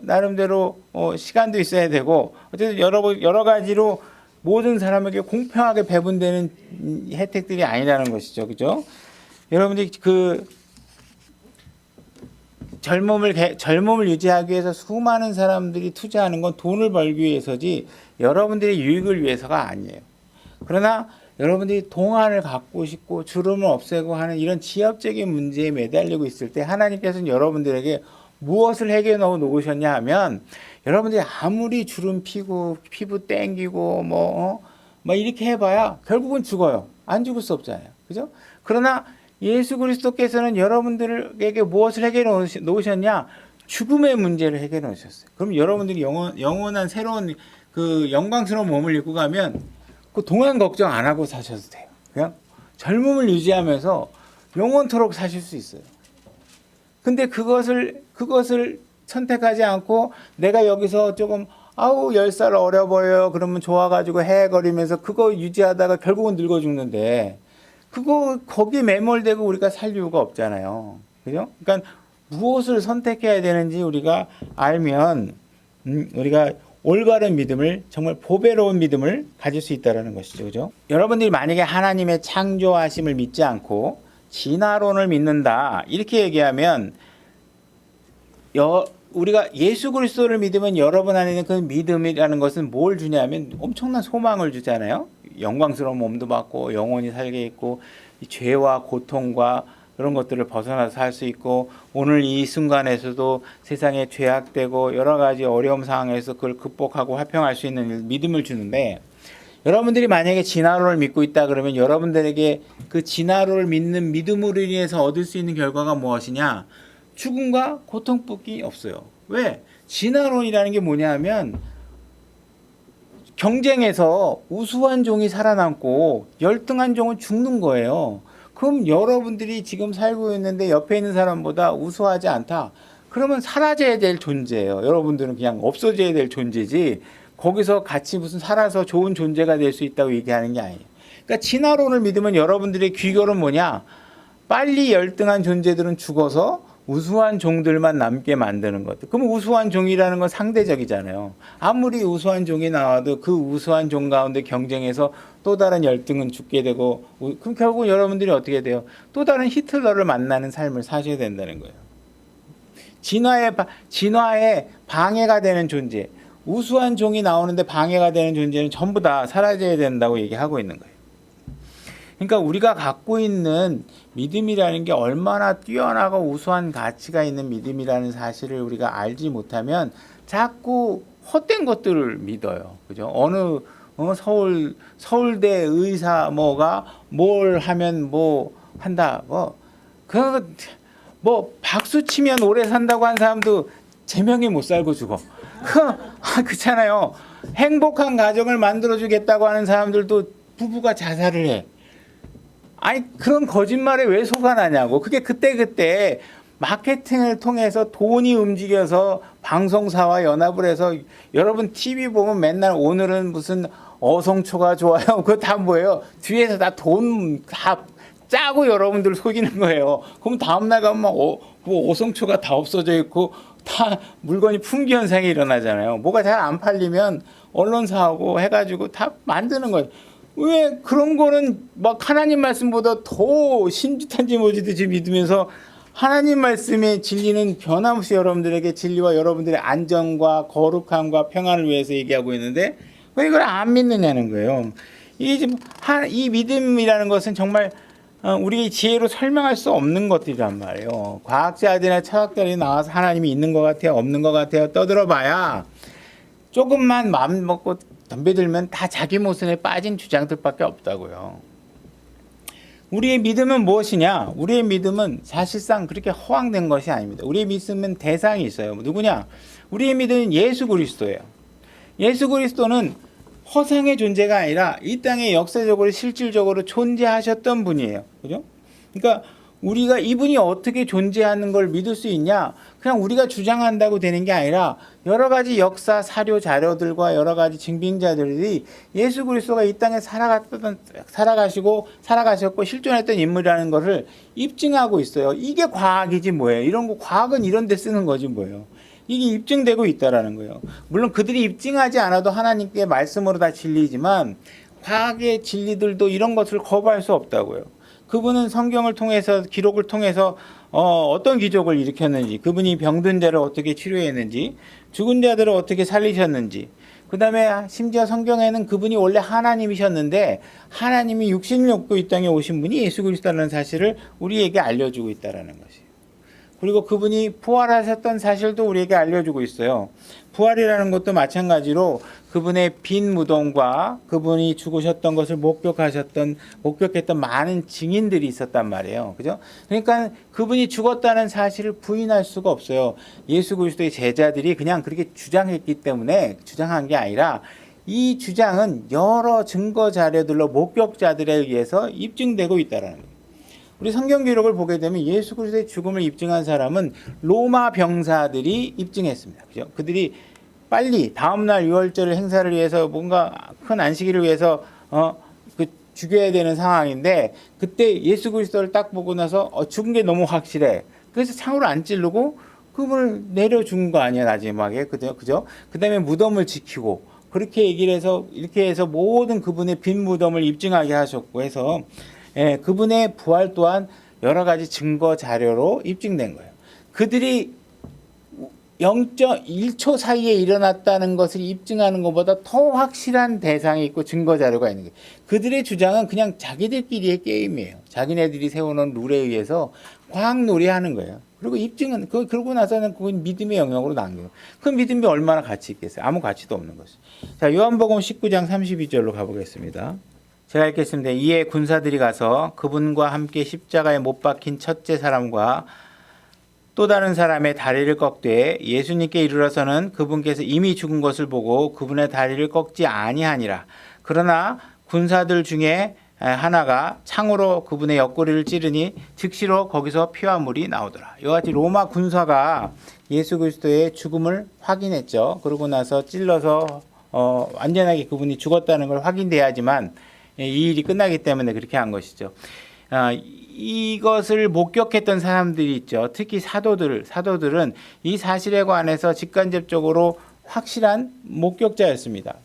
S1: 나름대로, 시간도 있어야 되고, 어쨌든 여러 가지로 모든 사람에게 공평하게 배분되는 혜택들이 아니라는 것이죠. 그죠? 여러분들이 젊음을 유지하기 위해서 수많은 사람들이 투자하는 건 돈을 벌기 위해서지 여러분들의 유익을 위해서가 아니에요. 그러나 여러분들이 동안을 갖고 싶고 주름을 없애고 하는 이런 지엽적인 문제에 매달리고 있을 때 하나님께서는 여러분들에게 무엇을 해결해 놓으셨냐 하면 여러분들이 아무리 주름 피고 피부 땡기고 뭐 이렇게 해봐야 결국은 죽어요. 안 죽을 수 없잖아요. 그죠? 그러나 예수 그리스도께서는 여러분들에게 무엇을 해결해 놓으셨냐? 죽음의 문제를 해결해 놓으셨어요. 그럼 여러분들이 영원한 새로운 그 영광스러운 몸을 입고 가면 그 동안 걱정 안 하고 사셔도 돼요. 그냥 젊음을 유지하면서 영원토록 사실 수 있어요. 근데 그것을 선택하지 않고 내가 여기서 조금 10살 어려 보여요. 그러면 좋아가지고 헤헤거리면서 그거 유지하다가 결국은 늙어 죽는데 거기에 매몰되고 우리가 살 이유가 없잖아요. 그죠? 그러니까 무엇을 선택해야 되는지 우리가 알면 우리가 올바른 믿음을 정말 보배로운 믿음을 가질 수 있다는 것이죠. 그죠? 여러분들이 만약에 하나님의 창조하심을 믿지 않고 진화론을 믿는다 이렇게 얘기하면 우리가 예수 그리스도를 믿으면 여러분 안에는 그 믿음이라는 것은 뭘 주냐면 엄청난 소망을 주잖아요. 영광스러운 몸도 받고 영원히 살게 있고 이 죄와 고통과 그런 것들을 벗어나서 살 수 있고 오늘 이 순간에서도 세상에 죄악되고 여러 가지 어려움 상황에서 그걸 극복하고 화평할 수 있는 믿음을 주는데 여러분들이 만약에 진화론을 믿고 있다 그러면 여러분들에게 그 진화론을 믿는 믿음으로 인해서 얻을 수 있는 결과가 무엇이냐? 죽음과 고통뿐이 없어요. 왜? 진화론이라는 게 뭐냐면 경쟁에서 우수한 종이 살아남고 열등한 종은 죽는 거예요. 그럼 여러분들이 지금 살고 있는데 옆에 있는 사람보다 우수하지 않다. 그러면 사라져야 될 존재예요. 여러분들은 그냥 없어져야 될 존재지 거기서 같이 무슨 살아서 좋은 존재가 될 수 있다고 얘기하는 게 아니에요. 그러니까 진화론을 믿으면 여러분들의 귀결은 뭐냐? 빨리 열등한 존재들은 죽어서 우수한 종들만 남게 만드는 것. 그럼 우수한 종이라는 건 상대적이잖아요. 아무리 우수한 종이 나와도 그 우수한 종 가운데 경쟁해서 또 다른 열등은 죽게 되고 그럼 결국 여러분들이 어떻게 돼요? 또 다른 히틀러를 만나는 삶을 사셔야 된다는 거예요. 진화에 방해가 되는 존재. 우수한 종이 나오는데 방해가 되는 존재는 전부 다 사라져야 된다고 얘기하고 있는 거예요. 그러니까 우리가 갖고 있는 믿음이라는 게 얼마나 뛰어나고 우수한 가치가 있는 믿음이라는 사실을 우리가 알지 못하면 자꾸 헛된 것들을 믿어요. 그죠? 어느 서울대 의사 뭐가 뭘 하면 뭐 한다. 뭐 박수 치면 오래 산다고 한 사람도 제명에 못 살고 죽어. 그렇잖아요. 행복한 가정을 만들어 주겠다고 하는 사람들도 부부가 자살을 해. 아니 그런 거짓말에 왜 속아 나냐고. 그게 그때 마케팅을 통해서 돈이 움직여서 방송사와 연합을 해서 여러분 TV 보면 맨날 오늘은 무슨 어성초가 좋아요. 그거 다 뭐예요? 뒤에서 다 돈 다 짜고 여러분들 속이는 거예요. 그럼 다음날 가면 막 어성초가 다 없어져 있고 다 물건이 품귀 현상이 일어나잖아요. 뭐가 잘 안 팔리면 언론사하고 해가지고 다 만드는 거예요. 왜 그런 거는 막 하나님 말씀보다 더 심짓한지 뭐지듯이 믿으면서 하나님 말씀의 진리는 변함없이 여러분들에게 진리와 여러분들의 안전과 거룩함과 평안을 위해서 얘기하고 있는데 왜 이걸 안 믿느냐는 거예요. 이 믿음이라는 것은 정말 우리 지혜로 설명할 수 없는 것들이란 말이에요. 과학자들이나 철학자들이 나와서 하나님이 있는 것 같아요, 없는 것 같아요 떠들어봐야 조금만 마음 먹고 덤벼들면 다 자기 모순에 빠진 주장들밖에 없다고요. 우리의 믿음은 무엇이냐? 우리의 믿음은 사실상 그렇게 허황된 것이 아닙니다. 우리의 믿음은 대상이 있어요. 누구냐? 우리의 믿음은 예수 그리스도예요. 예수 그리스도는 허상의 존재가 아니라 이 땅에 역사적으로 실질적으로 존재하셨던 분이에요. 그죠? 그러니까 우리가 이분이 어떻게 존재하는 걸 믿을 수 있냐? 그냥 우리가 주장한다고 되는 게 아니라 여러 가지 역사 사료 자료들과 여러 가지 증빙자들이 예수 그리스도가 이 땅에 살아가셨고 실존했던 인물이라는 것을 입증하고 있어요. 이게 과학이지 뭐예요. 이런 거 과학은 이런 데 쓰는 거지 뭐예요. 이게 입증되고 있다라는 거예요. 물론 그들이 입증하지 않아도 하나님께 말씀으로 다 진리지만 과학의 진리들도 이런 것을 거부할 수 없다고요. 그분은 성경을 통해서 기록을 통해서 어떤 기적을 일으켰는지, 그분이 병든 자를 어떻게 치료했는지, 죽은 자들을 어떻게 살리셨는지, 그 다음에 심지어 성경에는 그분이 원래 하나님이셨는데 하나님이 육신을 입고 이 땅에 오신 분이 예수 그리스도라는 사실을 우리에게 알려주고 있다는 것이에요. 그리고 그분이 부활하셨던 사실도 우리에게 알려주고 있어요. 부활이라는 것도 마찬가지로 그분의 빈 무덤과 그분이 죽으셨던 것을 목격했던 많은 증인들이 있었단 말이에요. 그죠? 그러니까 그분이 죽었다는 사실을 부인할 수가 없어요. 예수 그리스도의 제자들이 그냥 그렇게 주장했기 때문에 주장한 게 아니라 이 주장은 여러 증거 자료들로 목격자들에 의해서 입증되고 있다는 거예요. 우리 성경 기록을 보게 되면 예수 그리스도의 죽음을 입증한 사람은 로마 병사들이 입증했습니다. 그죠? 그들이 빨리 다음날 유월절 행사를 위해서 뭔가 큰 안식일을 위해서 죽여야 되는 상황인데 그때 예수 그리스도를 딱 보고 나서 죽은 게 너무 확실해. 그래서 창으로 안 찌르고 그분을 내려 죽은 거 아니야 마지막에. 그죠? 그다음에 무덤을 지키고 그렇게 얘기를 해서 이렇게 해서 모든 그분의 빈 무덤을 입증하게 하셨고 해서 그분의 부활 또한 여러 가지 증거 자료로 입증된 거예요. 그들이 0.1초 사이에 일어났다는 것을 입증하는 것보다 더 확실한 대상이 있고 증거 자료가 있는 거예요. 그들의 주장은 그냥 자기들끼리의 게임이에요. 자기네들이 세워놓은 룰에 의해서 과학놀이 하는 거예요. 그리고 입증은 그러고 나서는 그건 믿음의 영역으로 남겨요. 그 믿음이 얼마나 가치 있겠어요? 아무 가치도 없는 것이죠. 자, 요한복음 19장 32절로 가보겠습니다. 제가 읽겠습니다. 이에 군사들이 가서 그분과 함께 십자가에 못 박힌 첫째 사람과 또 다른 사람의 다리를 꺾되 예수님께 이르러서는 그분께서 이미 죽은 것을 보고 그분의 다리를 꺾지 아니하니라. 그러나 군사들 중에 하나가 창으로 그분의 옆구리를 찌르니 즉시로 거기서 피와 물이 나오더라. 이와 같이 로마 군사가 예수 그리스도의 죽음을 확인했죠. 그러고 나서 찔러서 완전하게 그분이 죽었다는 걸 확인돼야지만 이 일이 끝나기 때문에 그렇게 한 것이죠. 이것을 목격했던 사람들이 있죠. 특히 사도들은 이 사실에 관해서 직간접적으로 확실한 목격자였습니다.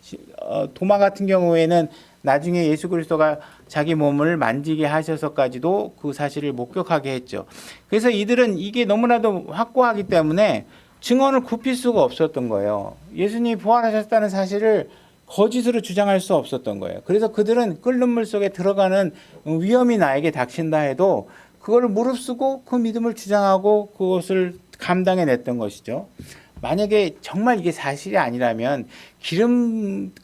S1: 도마 같은 경우에는 나중에 예수 그리스도가 자기 몸을 만지게 하셔서까지도 그 사실을 목격하게 했죠. 그래서 이들은 이게 너무나도 확고하기 때문에 증언을 굽힐 수가 없었던 거예요. 예수님이 부활하셨다는 사실을 거짓으로 주장할 수 없었던 거예요. 그래서 그들은 끓는 물 속에 들어가는 위험이 나에게 닥친다 해도 그걸 무릅쓰고 그 믿음을 주장하고 그것을 감당해냈던 것이죠. 만약에 정말 이게 사실이 아니라면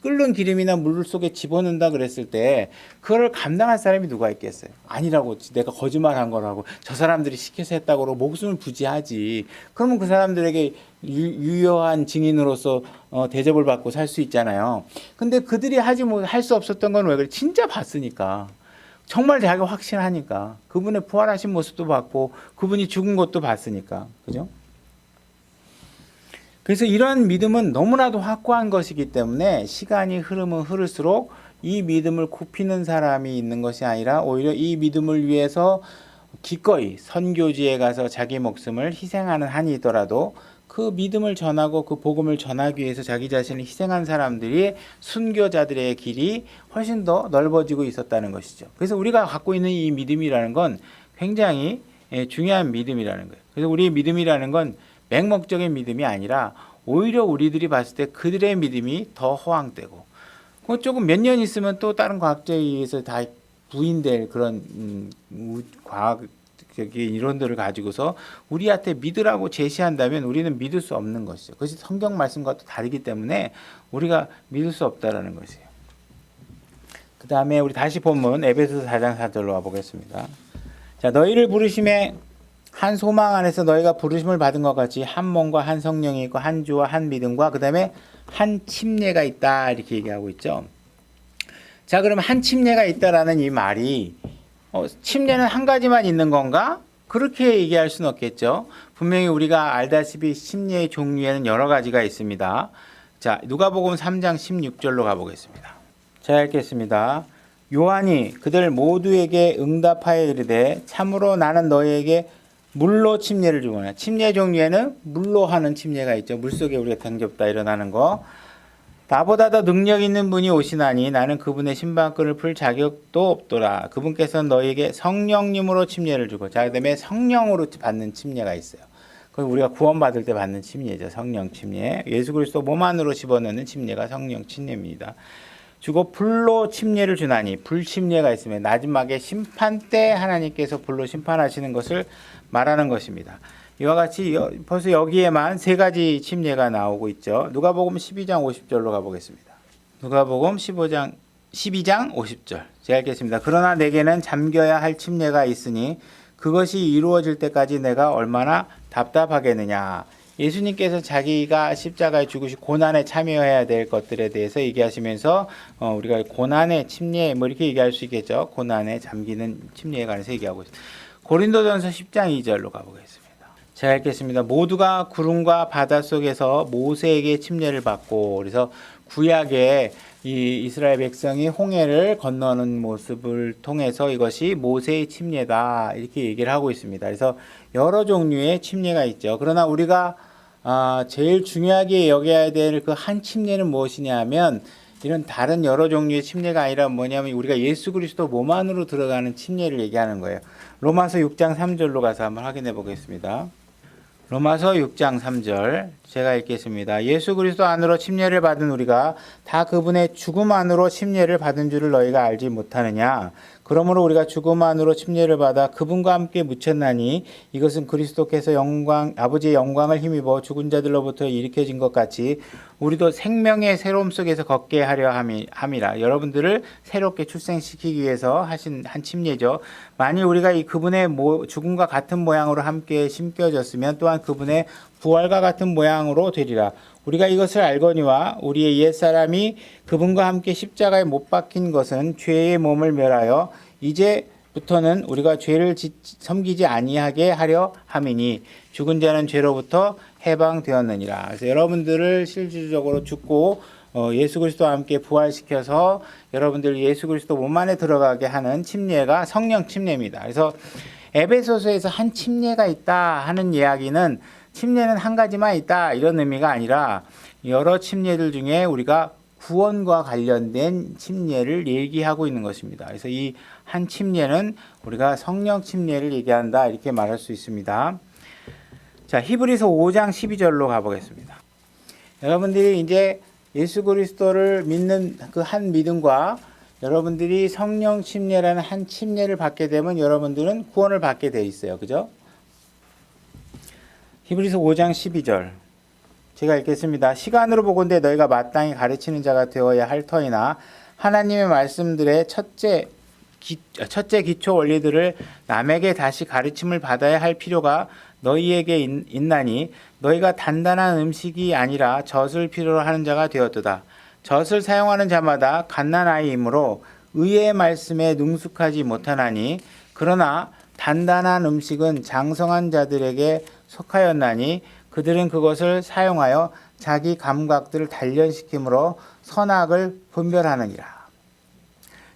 S1: 끓는 기름이나 물 속에 집어넣는다 그랬을 때 그걸 감당할 사람이 누가 있겠어요? 아니라고, 내가 거짓말한 거라고, 저 사람들이 시켜서 했다고 그러고 목숨을 부지하지. 그러면 그 사람들에게 유효한 증인으로서 대접을 받고 살 수 있잖아요. 근데 그들이 할 수 없었던 건 왜 그래? 진짜 봤으니까. 정말 자기가 확신하니까. 그분의 부활하신 모습도 봤고 그분이 죽은 것도 봤으니까. 그죠? 그래서 이런 믿음은 너무나도 확고한 것이기 때문에 시간이 흐르면 흐를수록 이 믿음을 굽히는 사람이 있는 것이 아니라 오히려 이 믿음을 위해서 기꺼이 선교지에 가서 자기 목숨을 희생하는 한이 있더라도 그 믿음을 전하고 그 복음을 전하기 위해서 자기 자신을 희생한 사람들이 순교자들의 길이 훨씬 더 넓어지고 있었다는 것이죠. 그래서 우리가 갖고 있는 이 믿음이라는 건 굉장히 중요한 믿음이라는 거예요. 그래서 우리의 믿음이라는 건 맹목적인 믿음이 아니라 오히려 우리들이 봤을 때 그들의 믿음이 더 허황되고 조금 몇 년 있으면 또 다른 과학자에 의해서 다 부인될 그런 과학적인 이론들을 가지고서 우리한테 믿으라고 제시한다면 우리는 믿을 수 없는 것이죠. 그것이 성경 말씀과 또 다르기 때문에 우리가 믿을 수 없다라는 것이에요. 그 다음에 우리 다시 본문 에베소서 4장 4절로 와보겠습니다. 자, 너희를 부르심에 한 소망 안에서 너희가 부르심을 받은 것 같이 한 몸과 한 성령이 있고 한 주와 한 믿음과 그 다음에 한 침례가 있다 이렇게 얘기하고 있죠. 자, 그럼 한 침례가 있다라는 이 말이 침례는 한 가지만 있는 건가? 그렇게 얘기할 수는 없겠죠. 분명히 우리가 알다시피 침례의 종류에는 여러 가지가 있습니다. 자, 누가복음 3장 16절로 가보겠습니다. 제가 읽겠습니다. 요한이 그들 모두에게 응답하여 이르되 참으로 나는 너희에게 물로 침례를 주거나, 침례 종류에는 물로 하는 침례가 있죠. 물속에 우리가 당겼다 일어나는 거. 나보다 더 능력 있는 분이 오시나니 나는 그분의 신방끈을 풀 자격도 없도라. 그분께서는 너희에게 성령님으로 침례를 주고, 자, 그다음에 성령으로 받는 침례가 있어요. 그건 우리가 구원받을 때 받는 침례죠. 성령 침례. 예수 그리스도 몸 안으로 집어넣는 침례가 성령 침례입니다. 주고 불로 침례를 주나니, 불 침례가 있으면 마지막에 심판 때 하나님께서 불로 심판하시는 것을 말하는 것입니다. 이와 같이 벌써 여기에만 세 가지 침례가 나오고 있죠. 누가복음 12장 50절로 가보겠습니다. 누가복음 12장 50절. 제가 읽겠습니다. 그러나 내게는 잠겨야 할 침례가 있으니 그것이 이루어질 때까지 내가 얼마나 답답하겠느냐. 예수님께서 자기가 십자가에 죽으시고 고난에 참여해야 될 것들에 대해서 얘기하시면서 우리가 고난의 침례 뭐 이렇게 얘기할 수 있겠죠. 고난에 잠기는 침례에 관해서 얘기하고 있습니다. 고린도전서 10장 2절로 가보겠습니다. 제가 읽겠습니다. 모두가 구름과 바다 속에서 모세에게 침례를 받고, 그래서 구약에 이 이스라엘 백성이 홍해를 건너는 모습을 통해서 이것이 모세의 침례다 이렇게 얘기를 하고 있습니다. 그래서 여러 종류의 침례가 있죠. 그러나 우리가 제일 중요하게 여겨야 될 그 한 침례는 무엇이냐 하면, 이런 다른 여러 종류의 침례가 아니라 뭐냐면 우리가 예수 그리스도 몸 안으로 들어가는 침례를 얘기하는 거예요. 로마서 6장 3절로 가서 한번 확인해 보겠습니다. 로마서 6장 3절 제가 읽겠습니다. 예수 그리스도 안으로 침례를 받은 우리가 다 그분의 죽음 안으로 침례를 받은 줄을 너희가 알지 못하느냐. 그러므로 우리가 죽음 안으로 침례를 받아 그분과 함께 묻혔나니 이것은 그리스도께서 아버지의 영광을 힘입어 죽은 자들로부터 일으켜진 것 같이 우리도 생명의 새로움 속에서 걷게 하려 함이라. 여러분들을 새롭게 출생시키기 위해서 하신 한 침례죠. 만일 우리가 이 그분의 죽음과 같은 모양으로 함께 심겨졌으면 또한 그분의 부활과 같은 모양으로 되리라. 우리가 이것을 알거니와 우리의 옛사람이 그분과 함께 십자가에 못 박힌 것은 죄의 몸을 멸하여 이제부터는 우리가 죄를 섬기지 아니하게 하려 함이니 죽은 자는 죄로부터 해방되었느니라. 그래서 여러분들을 실질적으로 죽고 예수 그리스도와 함께 부활시켜서 여러분들 예수 그리스도 몸 안에 들어가게 하는 침례가 성령 침례입니다. 그래서 에베소서에서 한 침례가 있다 하는 이야기는 침례는 한 가지만 있다 이런 의미가 아니라 여러 침례들 중에 우리가 구원과 관련된 침례를 얘기하고 있는 것입니다. 그래서 이 한 침례는 우리가 성령 침례를 얘기한다 이렇게 말할 수 있습니다. 자, 히브리서 5장 12절로 가보겠습니다. 여러분들이 이제 예수 그리스도를 믿는 그 한 믿음과 여러분들이 성령 침례라는 한 침례를 받게 되면 여러분들은 구원을 받게 돼 있어요. 그죠? 히브리서 5장 12절 제가 읽겠습니다. 시간으로 보건대 너희가 마땅히 가르치는 자가 되어야 할 터이나 하나님의 말씀들의 첫째 기초 원리들을 남에게 다시 가르침을 받아야 할 필요가 너희에게 있나니 너희가 단단한 음식이 아니라 젖을 필요로 하는 자가 되었도다. 젖을 사용하는 자마다 갓난아이이므로 의의 말씀에 능숙하지 못하나니 그러나 단단한 음식은 장성한 자들에게 속하였나니 그들은 그것을 사용하여 자기 감각들을 단련시킴으로 선악을 분별하느니라.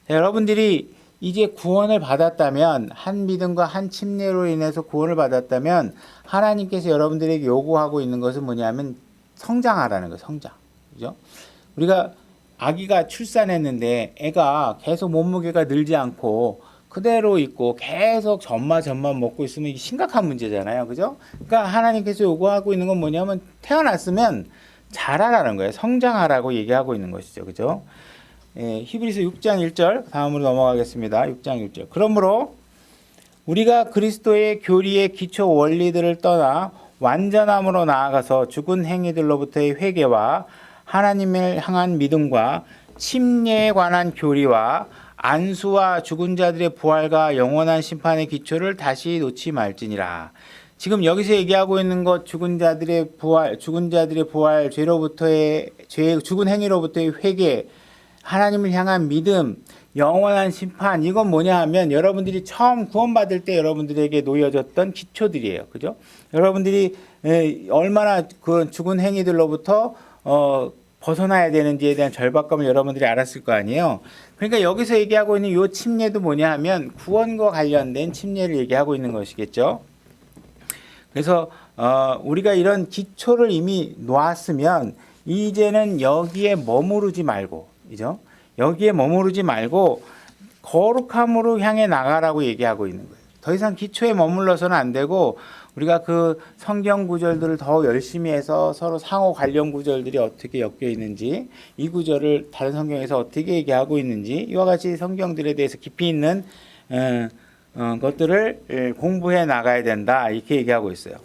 S1: 자, 여러분들이 이제 구원을 받았다면 한 믿음과 한 침례로 인해서 구원을 받았다면 하나님께서 여러분들에게 요구하고 있는 것은 뭐냐면 성장하라는 거예요. 성장. 그죠? 우리가 아기가 출산했는데 애가 계속 몸무게가 늘지 않고 그대로 있고 계속 젖만 먹고 있으면 이게 심각한 문제잖아요. 그죠? 그러니까 하나님께서 요구하고 있는 건 뭐냐면 태어났으면 자라라는 거예요. 성장하라고 얘기하고 있는 것이죠. 그죠? 히브리서 6장 1절 다음으로 넘어가겠습니다. 6장 1절. 그러므로 우리가 그리스도의 교리의 기초 원리들을 떠나 완전함으로 나아가서 죽은 행위들로부터의 회개와 하나님을 향한 믿음과 침례에 관한 교리와 안수와 죽은 자들의 부활과 영원한 심판의 기초를 다시 놓지 말지니라. 지금 여기서 얘기하고 있는 것 죽은 자들의 부활, 죄로부터의 죽은 행위로부터의 회개, 하나님을 향한 믿음, 영원한 심판, 이건 뭐냐 하면 여러분들이 처음 구원받을 때 여러분들에게 놓여졌던 기초들이에요. 그죠? 여러분들이 얼마나 그 죽은 행위들로부터 벗어나야 되는지에 대한 절박감을 여러분들이 알았을 거 아니에요. 그러니까 여기서 얘기하고 있는 이 침례도 뭐냐 하면 구원과 관련된 침례를 얘기하고 있는 것이겠죠. 그래서 우리가 이런 기초를 이미 놓았으면 이제는 여기에 머무르지 말고, 그죠? 여기에 머무르지 말고 거룩함으로 향해 나가라고 얘기하고 있는 거예요. 더 이상 기초에 머물러서는 안 되고 우리가 그 성경 구절들을 더 열심히 해서 서로 상호 관련 구절들이 어떻게 엮여 있는지, 이 구절을 다른 성경에서 어떻게 얘기하고 있는지, 이와 같이 성경들에 대해서 깊이 있는 것들을 공부해 나가야 된다 이렇게 얘기하고 있어요.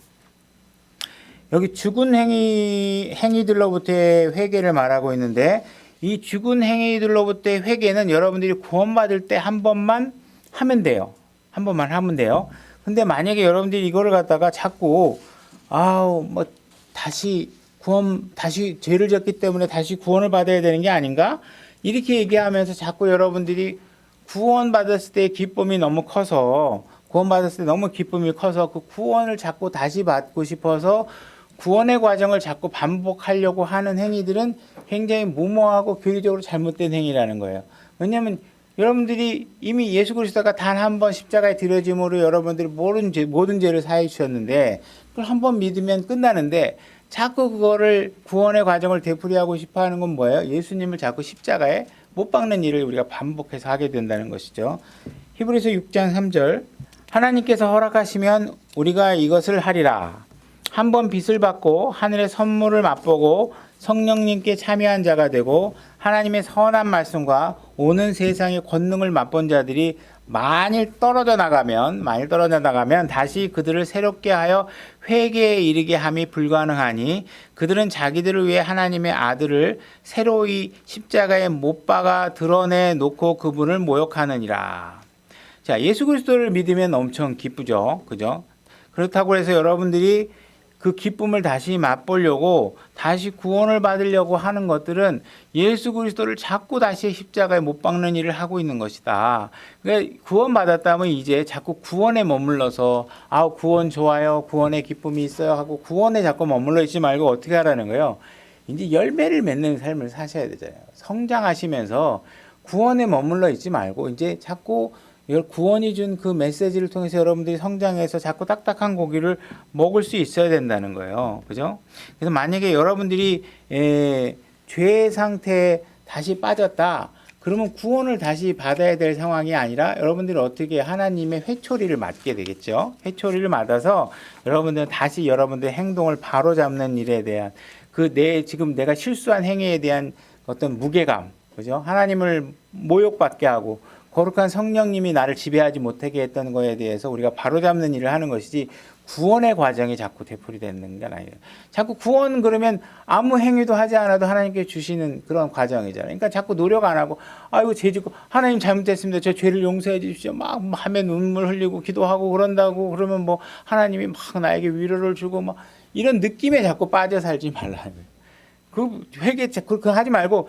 S1: 여기 죽은 행위들로부터의 회개를 말하고 있는데 이 죽은 행위들로부터의 회개는 여러분들이 구원받을 때 한 번만 하면 돼요. 한 번만 하면 돼요. 근데 만약에 여러분들이 이거를 갖다가 자꾸 다시 죄를 졌기 때문에 다시 구원을 받아야 되는 게 아닌가? 이렇게 얘기하면서 자꾸 여러분들이 구원받았을 때의 기쁨이 너무 커서 그 구원을 자꾸 다시 받고 싶어서 구원의 과정을 자꾸 반복하려고 하는 행위들은 굉장히 무모하고 교리적으로 잘못된 행위라는 거예요. 왜냐하면 여러분들이 이미 예수 그리스도가 단 한 번 십자가에 들여짐으로 여러분들이 모든 죄를 사해 주셨는데 그걸 한 번 믿으면 끝나는데 자꾸 그거를 구원의 과정을 되풀이하고 싶어 하는 건 뭐예요? 예수님을 자꾸 십자가에 못 박는 일을 우리가 반복해서 하게 된다는 것이죠. 히브리서 6장 3절 하나님께서 허락하시면 우리가 이것을 하리라. 한 번 빚을 받고 하늘의 선물을 맛보고 성령님께 참여한 자가 되고 하나님의 선한 말씀과 오는 세상의 권능을 맛본 자들이 만일 떨어져 나가면 다시 그들을 새롭게 하여 회개에 이르게 함이 불가능하니 그들은 자기들을 위해 하나님의 아들을 새로이 십자가에 못 박아 드러내 놓고 그분을 모욕하느니라. 자, 예수 그리스도를 믿으면 엄청 기쁘죠. 그죠? 그렇다고 해서 여러분들이 그 기쁨을 다시 맛보려고 다시 구원을 받으려고 하는 것들은 예수 그리스도를 자꾸 다시 십자가에 못 박는 일을 하고 있는 것이다. 그러니까 구원 받았다면 이제 자꾸 구원에 머물러서 구원 좋아요, 구원의 기쁨이 있어요 하고 구원에 자꾸 머물러 있지 말고 어떻게 하라는 거예요? 이제 열매를 맺는 삶을 사셔야 되잖아요. 성장하시면서 구원에 머물러 있지 말고 이제 자꾸 구원이 준 그 메시지를 통해서 여러분들이 성장해서 자꾸 딱딱한 고기를 먹을 수 있어야 된다는 거예요. 그죠? 그래서 만약에 여러분들이 죄의 상태에 다시 빠졌다. 그러면 구원을 다시 받아야 될 상황이 아니라 여러분들이 어떻게 하나님의 회초리를 맞게 되겠죠. 회초리를 맞아서 여러분들은 다시 여러분들의 행동을 바로잡는 일에 대한 지금 내가 실수한 행위에 대한 어떤 무게감, 그죠? 하나님을 모욕받게 하고 거룩한 성령님이 나를 지배하지 못하게 했던 거에 대해서 우리가 바로잡는 일을 하는 것이지 구원의 과정이 자꾸 되풀이되는 건 아니에요. 자꾸 구원 그러면 아무 행위도 하지 않아도 하나님께 주시는 그런 과정이잖아요. 그러니까 자꾸 노력 안 하고 이거 죄 짓고 하나님 잘못했습니다. 저 죄를 용서해 주십시오. 막 하면 눈물 흘리고 기도하고 그런다고 그러면 뭐 하나님이 막 나에게 위로를 주고 막 이런 느낌에 자꾸 빠져 살지 말라는 거예요. 그 회개 그거 하지 말고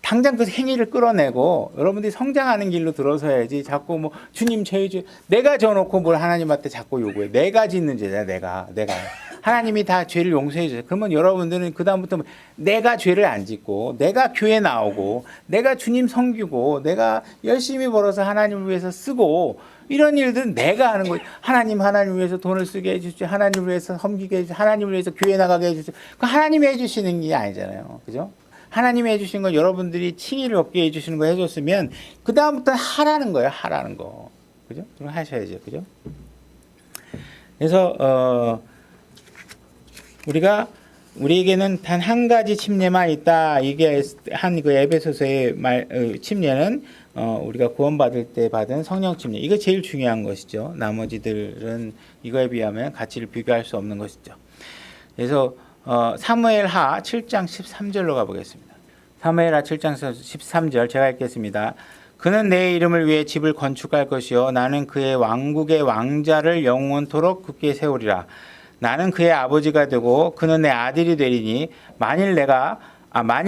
S1: 당장 그 행위를 끌어내고 여러분들이 성장하는 길로 들어서야지 자꾸 뭐 주님 죄 내가 져놓고 뭘 하나님한테 자꾸 요구해. 내가 짓는 죄다 내가 하나님이 다 죄를 용서해 주세요. 그러면 여러분들은 그 다음부터 내가 죄를 안 짓고 내가 교회 나오고 내가 주님 섬기고 내가 열심히 벌어서 하나님을 위해서 쓰고 이런 일들은 내가 하는 거예요. 하나님을 위해서 돈을 쓰게 해주십시오. 하나님을 위해서 섬기게 해주십시오. 하나님을 위해서 교회 나가게 해주십시오. 그 하나님이 해주시는 게 아니잖아요. 그죠? 하나님이 해주신 건 여러분들이 칭의를 얻게 해주시는 거 해줬으면 그 다음부터 하라는 거예요. 하라는 거. 그죠? 그럼 하셔야죠. 그죠? 그래서 우리에게는 단 한 가지 침례만 있다. 이게 한 그 에베소서의 침례는 우리가 구원받을 때 받은 성령 침례. 이거 제일 중요한 것이죠. 나머지들은 이거에 비하면 가치를 비교할 수 없는 것이죠. 그래서 사무엘하 7장 13절로 가보겠습니다. 사무엘하 7장 13절 제가 읽겠습니다. 그는 내 이름을 위해 집을 건축할 것이요 나는 그의 왕국의 왕자를 영원토록 굳게 세우리라. 나는 그의 아버지가 되고 그는 내 아들이 되리니 만일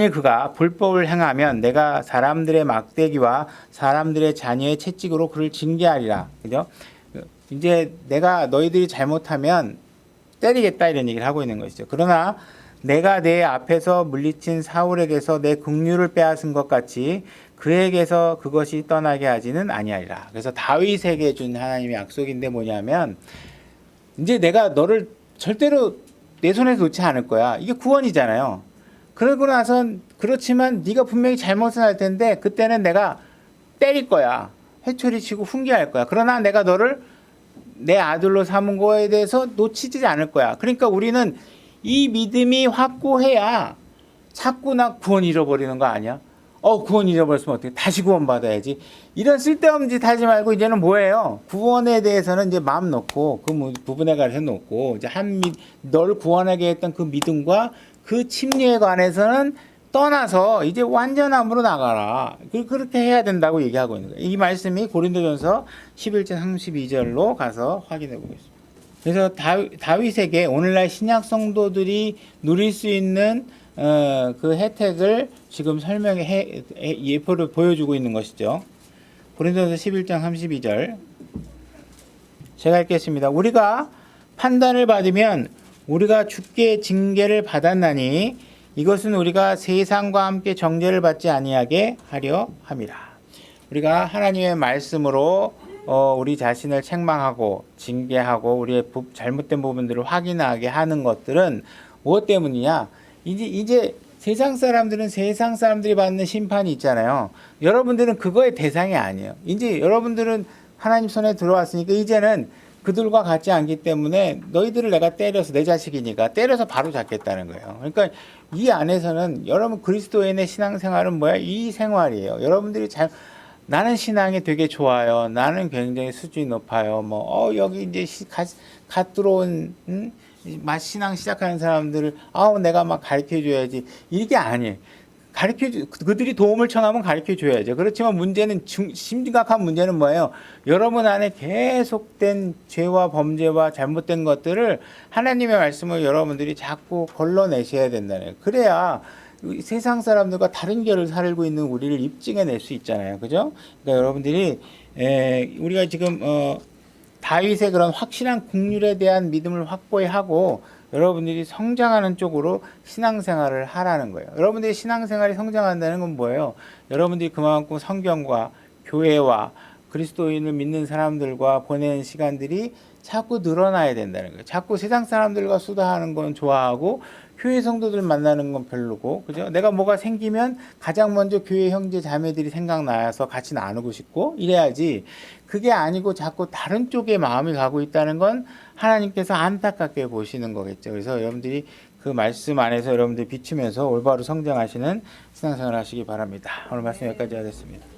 S1: 그가 불법을 행하면 내가 사람들의 막대기와 사람들의 자녀의 채찍으로 그를 징계하리라. 그죠? 이제 내가 너희들이 잘못하면 때리겠다 이런 얘기를 하고 있는 것이죠. 그러나 내가 내 앞에서 물리친 사울에게서 내 긍휼을 빼앗은 것 같이 그에게서 그것이 떠나게 하지는 아니하리라. 그래서 다윗에게 준 하나님의 약속인데 뭐냐면 이제 내가 너를 절대로 내 손에 놓지 않을 거야. 이게 구원이잖아요. 그러고 나선 그렇지만 네가 분명히 잘못을 할 텐데 그때는 내가 때릴 거야. 회초리 치고 훈계할 거야. 그러나 내가 너를 내 아들로 삼은 거에 대해서 놓치지 않을 거야. 그러니까 우리는 이 믿음이 확고해야 자꾸 나 구원 잃어버리는 거 아니야? 구원 잃어버렸으면 어떻게 다시 구원 받아야지. 이런 쓸데없는 짓 하지 말고 이제는 뭐예요? 구원에 대해서는 이제 마음 놓고 그 부분에 관해서 놓고 이제 널 구원하게 했던 그 믿음과 그 침례에 관해서는 떠나서 이제 완전함으로 나가라. 그렇게 해야 된다고 얘기하고 있는 거예요. 이 말씀이 고린도전서 11장 32절로 가서 확인해 보겠습니다. 그래서 다윗에게 오늘날 신약 성도들이 누릴 수 있는 그 혜택을 지금 예표를 보여주고 있는 것이죠. 고린도전서 11장 32절 제가 읽겠습니다. 우리가 판단을 받으면 우리가 주께 징계를 받았나니 이것은 우리가 세상과 함께 정죄를 받지 아니하게 하려 함이라. 우리가 하나님의 말씀으로 우리 자신을 책망하고 징계하고 우리의 잘못된 부분들을 확인하게 하는 것들은 무엇 때문이냐? 이제 세상 사람들은 세상 사람들이 받는 심판이 있잖아요. 여러분들은 그거의 대상이 아니에요. 이제 여러분들은 하나님 손에 들어왔으니까 이제는 그들과 같지 않기 때문에 너희들을 내가 때려서 내 자식이니까 때려서 바로 잡겠다는 거예요. 그러니까 이 안에서는 여러분 그리스도인의 신앙생활은 뭐야? 이 생활이에요. 여러분들이 잘 나는 신앙이 되게 좋아요. 나는 굉장히 수준이 높아요. 여기 이제 갓 들어온 신앙 시작하는 사람들을 내가 막 가르쳐 줘야지. 이게 아니에요. 그들이 도움을 청하면 가르쳐 줘야죠. 그렇지만 문제는 심각한 문제는 뭐예요? 여러분 안에 계속된 죄와 범죄와 잘못된 것들을 하나님의 말씀을 여러분들이 자꾸 걸러내셔야 된다는 거예요. 그래야 세상 사람들과 다른 결을 살고 있는 우리를 입증해 낼 수 있잖아요. 그죠? 그러니까 여러분들이 우리가 지금 다윗의 그런 확실한 국률에 대한 믿음을 확보하고 여러분들이 성장하는 쪽으로 신앙생활을 하라는 거예요. 여러분들이 신앙생활이 성장한다는 건 뭐예요? 여러분들이 그만큼 성경과 교회와 그리스도인을 믿는 사람들과 보내는 시간들이 자꾸 늘어나야 된다는 거예요. 자꾸 세상 사람들과 수다하는 건 좋아하고 교회 성도들 만나는 건 별로고, 그죠? 내가 뭐가 생기면 가장 먼저 교회 형제 자매들이 생각나서 같이 나누고 싶고 이래야지. 그게 아니고 자꾸 다른 쪽에 마음이 가고 있다는 건 하나님께서 안타깝게 보시는 거겠죠. 그래서 여러분들이 그 말씀 안에서 여러분들이 비추면서 올바로 성장하시는 신앙생활 하시기 바랍니다. 오늘 말씀 여기까지 하겠습니다.